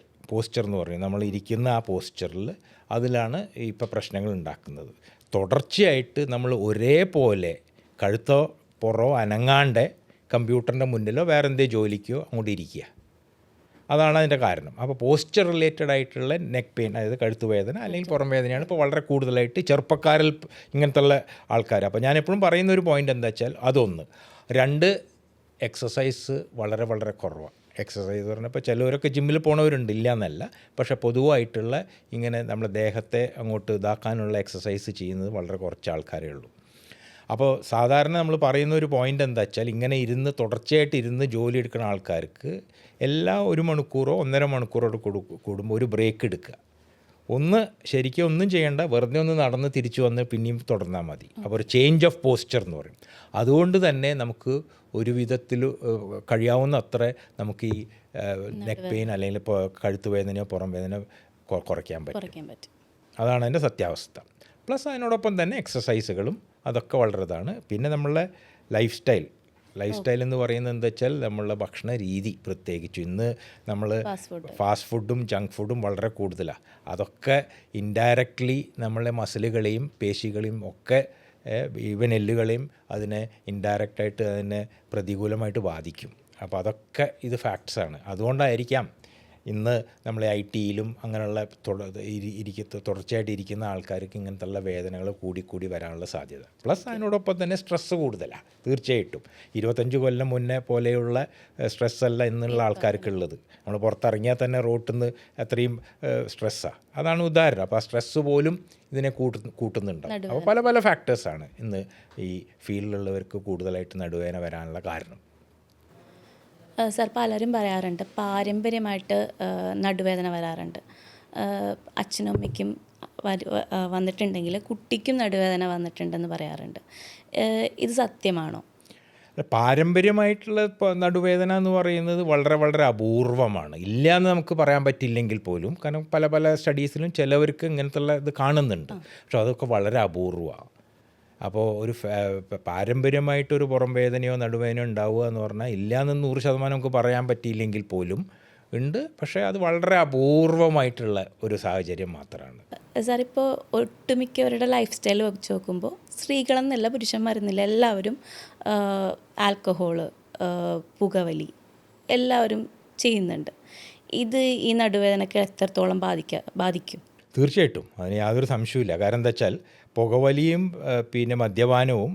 എന്ന് പറയും, നമ്മൾ ഇരിക്കുന്ന ആ പോസ്ചറിൽ അതിലാണ് ഇപ്പോൾ പ്രശ്നങ്ങൾ ഉണ്ടാക്കുന്നത്. തുടർച്ചയായിട്ട് നമ്മൾ ഒരേപോലെ കഴുത്തോ പുറോ അനങ്ങാണ്ട് കമ്പ്യൂട്ടറിൻ്റെ മുന്നിലോ വേറെ എന്തേ ജോലിക്കോ അങ്ങോട്ട് ഇരിക്കുക. അതാണ് അതിൻ്റെ കാരണം. അപ്പോൾ പോസ്ചർ റിലേറ്റഡ് ആയിട്ടുള്ള നെക്ക് പെയിൻ, അതായത് കഴുത്തു വേദന അല്ലെങ്കിൽ പുറം വേദനയാണ് ഇപ്പോൾ വളരെ കൂടുതലായിട്ട് ചെറുപ്പക്കാരിൽ ഇങ്ങനത്തുള്ള ആൾക്കാർ. അപ്പോൾ ഞാൻ എപ്പോഴും പറയുന്ന ഒരു പോയിൻ്റ് എന്താ വെച്ചാൽ, 2 എക്സസൈസ് വളരെ വളരെ കുറവാണ്. എക്സസൈസ് പറഞ്ഞപ്പോൾ ചിലവരൊക്കെ ജിമ്മിൽ പോണവരുണ്ട്, ഇല്ല എന്നല്ല. പക്ഷേ പൊതുവായിട്ടുള്ള ഇങ്ങനെ നമ്മുടെ ദേഹത്തെ അങ്ങോട്ട് ഇതാക്കാനുള്ള എക്സസൈസ് ചെയ്യുന്നത് വളരെ കുറച്ച് ആൾക്കാരേ ഉള്ളൂ. അപ്പോൾ സാധാരണ നമ്മൾ പറയുന്ന ഒരു പോയിൻ്റ് എന്താ വെച്ചാൽ, ഇങ്ങനെ തുടർച്ചയായിട്ട് ഇരുന്ന് ജോലി എടുക്കുന്ന ആൾക്കാർക്ക് എല്ലാ 1 മണിക്കൂറോ 1.5 മണിക്കൂറോ കൂടുമ്പോൾ ഒരു ബ്രേക്ക് എടുക്കുക. ശരിക്കും ഒന്നും ചെയ്യേണ്ട, വെറുതെ ഒന്ന് നടന്ന് തിരിച്ചു വന്ന് പിന്നെയും തുടർന്നാൽ മതി. അപ്പോൾ ഒരു ചേഞ്ച് ഓഫ് പോസ്ചർ എന്ന് പറയും. അതുകൊണ്ട് തന്നെ നമുക്ക് ഒരു വിധത്തിൽ കഴിയാവുന്ന അത്ര നമുക്ക് ഈ നെക്ക് പെയിൻ അല്ലെങ്കിൽ ഇപ്പോൾ കഴുത്ത് വേദനയോ പുറം വേദനയോ കുറയ്ക്കാൻ പറ്റും. അതാണ് അതിൻ്റെ സത്യാവസ്ഥ. പ്ലസ് അതിനോടൊപ്പം തന്നെ എക്സസൈസുകളും അതൊക്കെ വളരെ ഇതാണ്. പിന്നെ നമ്മളുടെ ലൈഫ് സ്റ്റൈൽ എന്ന് പറയുന്നത് എന്താ വെച്ചാൽ, നമ്മളുടെ ഭക്ഷണ രീതി, പ്രത്യേകിച്ച് ഇന്ന് നമ്മൾ ഫാസ്റ്റ് ഫുഡും ജങ്ക് ഫുഡും വളരെ കൂടുതലാണ്. അതൊക്കെ ഇൻഡയറക്റ്റ്ലി നമ്മളെ മസിലുകളെയും പേശികളെയും ഒക്കെ ഈവൻ എല്ലുകളെയും അതിനെ ഇൻഡയറക്റ്റായിട്ട് അതിനെ പ്രതികൂലമായിട്ട് ബാധിക്കും. അപ്പോൾ അതൊക്കെ ഇത് ഫാക്ട്സാണ്. അതുകൊണ്ടായിരിക്കാം ഇന്ന് നമ്മൾ IT-യിലും അങ്ങനെയുള്ള തുടർച്ചയായിട്ട് ഇരിക്കുന്ന ആൾക്കാർക്ക് ഇങ്ങനത്തുള്ള വേദനകൾ കൂടി വരാനുള്ള സാധ്യത. പ്ലസ് അതിനോടൊപ്പം തന്നെ സ്ട്രെസ്സ് കൂടുതലാണ്. തീർച്ചയായിട്ടും 25 കൊല്ലം മുന്നേ പോലെയുള്ള സ്ട്രെസ്സല്ല ഇന്നുള്ള ആൾക്കാർക്കുള്ളത്. നമ്മൾ പുറത്തിറങ്ങിയാൽ തന്നെ റോട്ടിൽ നിന്ന് അത്രയും സ്ട്രെസ്സാണ്. അതാണ് ഉദാഹരണം. അപ്പോൾ ആ സ്ട്രെസ്സ് പോലും ഇതിനെ കൂട്ടുന്നുണ്ടാവും. അപ്പോൾ പല ഫാക്ടേഴ്സാണ് ഇന്ന് ഈ ഫീൽഡിലുള്ളവർക്ക് കൂടുതലായിട്ട് നടുവേദന വരാനുള്ള കാരണം. സാർ, പലരും പറയാറുണ്ട് പാരമ്പര്യമായിട്ട് നടുവേദന വരാറുണ്ട്. അച്ഛനും അമ്മയ്ക്കും വന്നിട്ടുണ്ടെങ്കിൽ കുട്ടിക്കും നടുവേദന വന്നിട്ടുണ്ടെന്ന് പറയാറുണ്ട്. ഇത് സത്യമാണോ? പാരമ്പര്യമായിട്ടുള്ള നടുവേദന എന്ന് പറയുന്നത് വളരെ വളരെ അപൂർവമാണ്. ഇല്ല എന്ന് നമുക്ക് പറയാൻ പറ്റില്ലെങ്കിൽ പോലും, കാരണം പല സ്റ്റഡീസിലും ചിലവർക്ക് ഇങ്ങനത്തുള്ള ഇത് കാണുന്നുണ്ട്. പക്ഷെ അതൊക്കെ വളരെ അപൂർവമാണ്. അപ്പോൾ പാരമ്പര്യമായിട്ടൊരു പുറം വേദനയോ നടുവേദനയോ ഉണ്ടാവുക എന്ന് പറഞ്ഞാൽ ഇല്ല എന്ന് 100% നമുക്ക് പറയാൻ പറ്റിയില്ലെങ്കിൽ പോലും ഉണ്ട്. പക്ഷേ അത് വളരെ അപൂർവമായിട്ടുള്ള ഒരു സാഹചര്യം മാത്രമാണ്. സാർ, ഇപ്പോൾ ഒട്ടുമിക്കവരുടെ ലൈഫ് സ്റ്റൈൽ വെച്ച് നോക്കുമ്പോൾ സ്ത്രീകളെന്നല്ല പുരുഷന്മാരെന്നില്ല, എല്ലാവരും ആൽക്കഹോള്, പുകവലി എല്ലാവരും ചെയ്യുന്നുണ്ട്. ഇത് ഈ നടുവേദനയ്ക്ക് എത്രത്തോളം ബാധിക്കും? തീർച്ചയായിട്ടും അതിന് യാതൊരു സംശയമില്ല. കാരണം എന്താ വെച്ചാൽ, പുകവലിയും പിന്നെ മദ്യപാനവും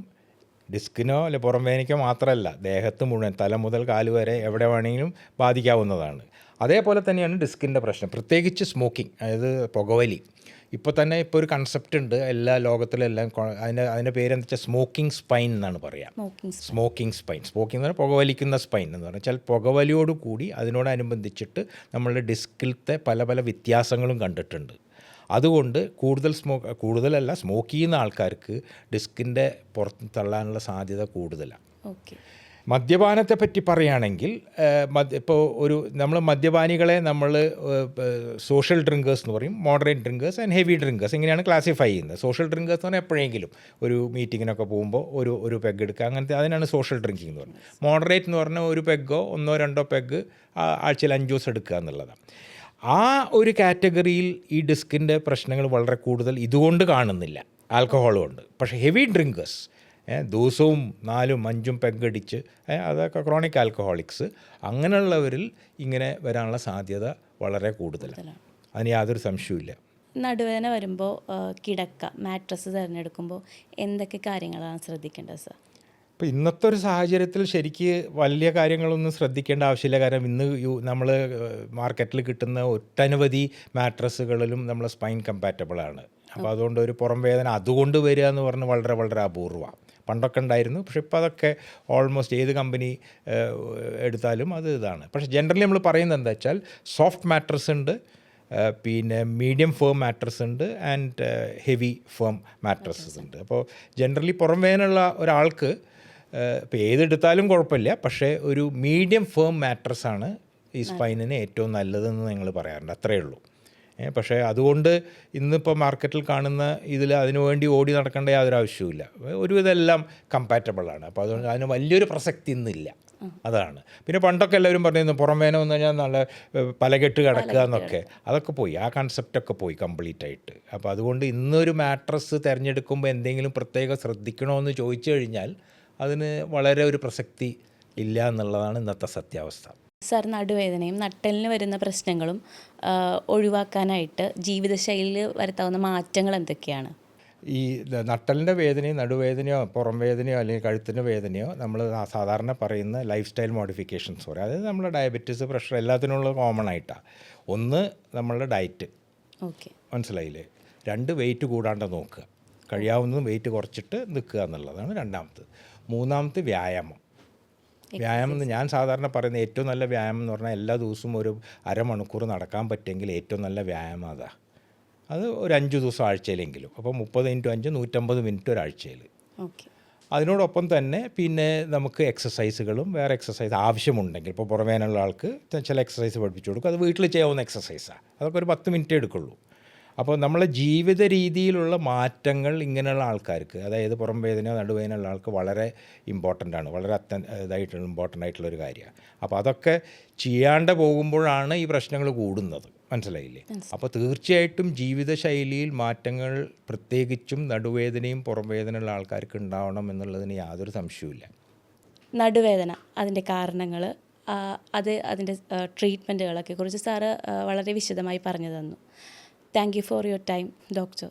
ഡിസ്കിനോ അല്ലെ പുറം വേദനയ്ക്കോ മാത്രമല്ല, ദേഹത്ത് മുഴുവൻ തല മുതൽ കാല് വരെ എവിടെ വേണമെങ്കിലും ബാധിക്കാവുന്നതാണ്. അതേപോലെ തന്നെയാണ് ഡിസ്കിൻ്റെ പ്രശ്നം, പ്രത്യേകിച്ച് സ്മോക്കിംഗ്, അതായത് പുകവലി. ഇപ്പോൾ തന്നെ ഇപ്പോൾ ഒരു കൺസെപ്റ്റ് ഉണ്ട് എല്ലാ ലോകത്തിലെല്ലാം അതിൻ്റെ പേരെന്താ വെച്ചാൽ സ്മോക്കിംഗ് സ്പൈൻ എന്നാണ് പറയുക. സ്മോക്കിംഗ് സ്പൈൻ എന്ന് പറഞ്ഞാൽ പുകവലിക്കുന്ന സ്പൈൻ എന്ന് പറഞ്ഞാൽ പുകവലിയോട് കൂടി അതിനോടനുബന്ധിച്ചിട്ട് നമ്മളുടെ ഡിസ്കിലത്തെ പല പല വ്യത്യാസങ്ങളും കണ്ടിട്ടുണ്ട്. അതുകൊണ്ട് കൂടുതലല്ല സ്മോക്ക് ചെയ്യുന്ന ആൾക്കാർക്ക് ഡിസ്കിൻ്റെ പുറത്ത് തള്ളാനുള്ള സാധ്യത കൂടുതലാണ്. മദ്യപാനത്തെ പറ്റി പറയുകയാണെങ്കിൽ ഇപ്പോൾ നമ്മൾ മദ്യപാനികളെ നമ്മൾ സോഷ്യൽ ഡ്രിങ്കേഴ്സ് എന്ന് പറയും, moderate drinkers and heavy drinkers ഇങ്ങനെയാണ് ക്ലാസിഫൈ ചെയ്യുന്നത്. സോഷ്യൽ ഡ്രിങ്കേഴ്സ് എന്ന് പറഞ്ഞാൽ എപ്പോഴെങ്കിലും ഒരു മീറ്റിങ്ങിനൊക്കെ പോകുമ്പോൾ ഒരു പെഗ് എടുക്കുക, അങ്ങനത്തെ അതിനാണ് സോഷ്യൽ ഡ്രിങ്കിങ് എന്ന് പറയുന്നത്. മോഡറേറ്റ് എന്ന് പറഞ്ഞാൽ ഒരു പെഗ്ഗോ 1-2 പെഗ് ആഴ്ചയിൽ 5 ദിവസം എടുക്കുക എന്നുള്ളതാണ്. ആ ഒരു കാറ്റഗറിയിൽ ഈ ഡിസ്കിൻ്റെ പ്രശ്നങ്ങൾ വളരെ കൂടുതൽ ഇതുകൊണ്ട് കാണുന്നില്ല, ആൽക്കഹോൾ കൊണ്ട്. പക്ഷേ ഹെവി ഡ്രിങ്കേഴ്സ് ദിവസവും 4-5 പെഗടിച്ച് അതൊക്കെ ക്രോണിക് ആൽക്കഹോളിക്സ് അങ്ങനെയുള്ളവരിൽ ഇങ്ങനെ വരാനുള്ള സാധ്യത വളരെ കൂടുതലാണ്. അതിന് യാതൊരു സംശയവുമില്ല. നടുവേദന വരുമ്പോൾ മാട്രസ് തിരഞ്ഞെടുക്കുമ്പോൾ എന്തൊക്കെ കാര്യങ്ങളാണ് ശ്രദ്ധിക്കേണ്ടത് സർ? ഇപ്പോൾ ഇന്നത്തെ ഒരു സാഹചര്യത്തിൽ ശരിക്ക് വലിയ കാര്യങ്ങളൊന്നും ശ്രദ്ധിക്കേണ്ട ആവശ്യമില്ല. കാരണം ഇന്ന് നമ്മൾ മാർക്കറ്റിൽ കിട്ടുന്ന ഒട്ടനവധി മാട്രസുകളിലും നമ്മൾ സ്പൈൻ കമ്പാറ്റബിളാണ്. അപ്പോൾ അതുകൊണ്ട് ഒരു പുറം വേദന അതുകൊണ്ട് വരിക എന്ന് പറഞ്ഞ് വളരെ വളരെ അപൂർവമാണ്. പണ്ടൊക്കെ ഉണ്ടായിരുന്നു, പക്ഷേ ഇപ്പോൾ അതൊക്കെ ഓൾമോസ്റ്റ് ഏത് കമ്പനി എടുത്താലും അത് ഇതാണ്. പക്ഷേ ജനറലി നമ്മൾ പറയുന്നത് എന്താ വെച്ചാൽ സോഫ്റ്റ് മാട്രസ് ഉണ്ട്, പിന്നെ മീഡിയം ഫേം മാട്രസ് ഉണ്ട്, ആൻഡ് ഹെവി ഫേം മാട്രസസ് ഉണ്ട്. അപ്പോൾ ജനറലി പുറം വേദനയുള്ള ഒരാൾക്ക് ഇപ്പോൾ ഏതെടുത്താലും കുഴപ്പമില്ല, പക്ഷേ ഒരു മീഡിയം ഫേം മാട്രസ്സാണ് ഈ സ്പൈനിന് ഏറ്റവും നല്ലതെന്ന് ഞങ്ങൾ പറയാറുണ്ട്. അത്രയേ ഉള്ളൂ. പക്ഷേ അതുകൊണ്ട് ഇന്നിപ്പോൾ മാർക്കറ്റിൽ കാണുന്ന അതിനുവേണ്ടി ഓടി നടക്കേണ്ട യാതൊരു ആവശ്യവുമില്ല. ഒരുവിധം എല്ലാം കമ്പാറ്റബിളാണ്. അപ്പോൾ അതുകൊണ്ട് അതിന് വലിയൊരു പ്രസക്തി ഇന്നില്ല. അതാണ്. പിന്നെ പണ്ടൊക്കെ എല്ലാവരും പറഞ്ഞിരുന്നു പുറം വേദന വന്നു കഴിഞ്ഞാൽ നല്ല പലകെട്ട് കിടക്കുക എന്നൊക്കെ, അതൊക്കെ പോയി, ആ കൺസെപ്റ്റൊക്കെ പോയി കംപ്ലീറ്റ് ആയിട്ട്. അപ്പോൾ അതുകൊണ്ട് ഇന്നൊരു മാട്രസ് തിരഞ്ഞെടുക്കുമ്പോൾ എന്തെങ്കിലും പ്രത്യേകം ശ്രദ്ധിക്കണമെന്ന് ചോദിച്ചു കഴിഞ്ഞാൽ അതിന് വളരെ ഒരു പ്രസക്തി ഇല്ല എന്നുള്ളതാണ് ഇന്നത്തെ സത്യാവസ്ഥ. സർ, നടുവേദനയും നട്ടെല്ലിന് വരുന്ന പ്രശ്നങ്ങളും ഒഴിവാക്കാനായിട്ട് ജീവിതശൈലിയിൽ വരുത്താവുന്ന മാറ്റങ്ങൾ എന്തൊക്കെയാണ്? ഈ നട്ടലിൻ്റെ വേദനയോ നടുവേദനയോ പുറം വേദനയോ അല്ലെങ്കിൽ കഴുത്തിൻ്റെ വേദനയോ നമ്മൾ സാധാരണ പറയുന്ന ലൈഫ് സ്റ്റൈൽ മോഡിഫിക്കേഷൻസ് പറയും. അതായത് നമ്മുടെ ഡയബറ്റീസ്, പ്രഷർ എല്ലാത്തിനുള്ള കോമൺ ആയിട്ടാണ്. ഒന്ന് നമ്മളുടെ ഡയറ്റ്, മനസ്സിലായില്ലേ? 2 വെയിറ്റ് കൂടാണ്ട് നോക്കുക, കഴിയാവുന്നതും വെയിറ്റ് കുറച്ചിട്ട് നിൽക്കുക എന്നുള്ളതാണ് രണ്ടാമത്. മൂന്നാമത് വ്യായാമം. എന്ന് ഞാൻ സാധാരണ പറയുന്ന ഏറ്റവും നല്ല വ്യായാമം എന്ന് പറഞ്ഞാൽ എല്ലാ ദിവസവും ഒരു അരമണിക്കൂർ നടക്കാൻ പറ്റുമെങ്കിൽ ഏറ്റവും നല്ല വ്യായാമം അത് ഒരു 5 ദിവസം ആഴ്ചയിലെങ്കിലും. അപ്പോൾ 30 × 5 150 മിനിറ്റ് ഒരാഴ്ചയിൽ. അതിനോടൊപ്പം തന്നെ പിന്നെ നമുക്ക് എക്സസൈസുകളും വേറെ എക്സസൈസ് ആവശ്യമുണ്ടെങ്കിൽ, ഇപ്പോൾ പുറമേനുള്ള ആൾക്ക് ചില എക്സസൈസ് പഠിപ്പിച്ചു കൊടുക്കും, അത് വീട്ടിൽ ചെയ്യാവുന്ന എക്സസൈസാണ്. അതൊക്കെ ഒരു 10 മിനിറ്റേ എടുക്കുള്ളൂ. അപ്പോൾ നമ്മളെ ജീവിത രീതിയിലുള്ള മാറ്റങ്ങൾ ഇങ്ങനെയുള്ള ആൾക്കാർക്ക്, അതായത് പുറം വേദനയോ നടുവേദനയുള്ള ആൾക്ക് വളരെ ഇമ്പോർട്ടൻ്റാണ്, വളരെ ഇമ്പോർട്ടൻ്റ് ആയിട്ടുള്ളൊരു കാര്യമാണ്. അപ്പോൾ അതൊക്കെ ചെയ്യാണ്ട് പോകുമ്പോഴാണ് ഈ പ്രശ്നങ്ങൾ കൂടുന്നത്, മനസ്സിലായില്ലേ? അപ്പോൾ തീർച്ചയായിട്ടും ജീവിതശൈലിയിൽ മാറ്റങ്ങൾ പ്രത്യേകിച്ചും നടുവേദനയും പുറം വേദനയുള്ള ആൾക്കാർക്ക് ഉണ്ടാവണം എന്നുള്ളതിന് യാതൊരു സംശയവുമില്ല. നടുവേദന, അതിൻ്റെ കാരണങ്ങൾ, അതിൻ്റെ ട്രീറ്റ്മെൻറ്റുകളൊക്കെ കുറിച്ച് സാറ് വളരെ വിശദമായി പറഞ്ഞു തന്നു. Thank you for your time, Doctor.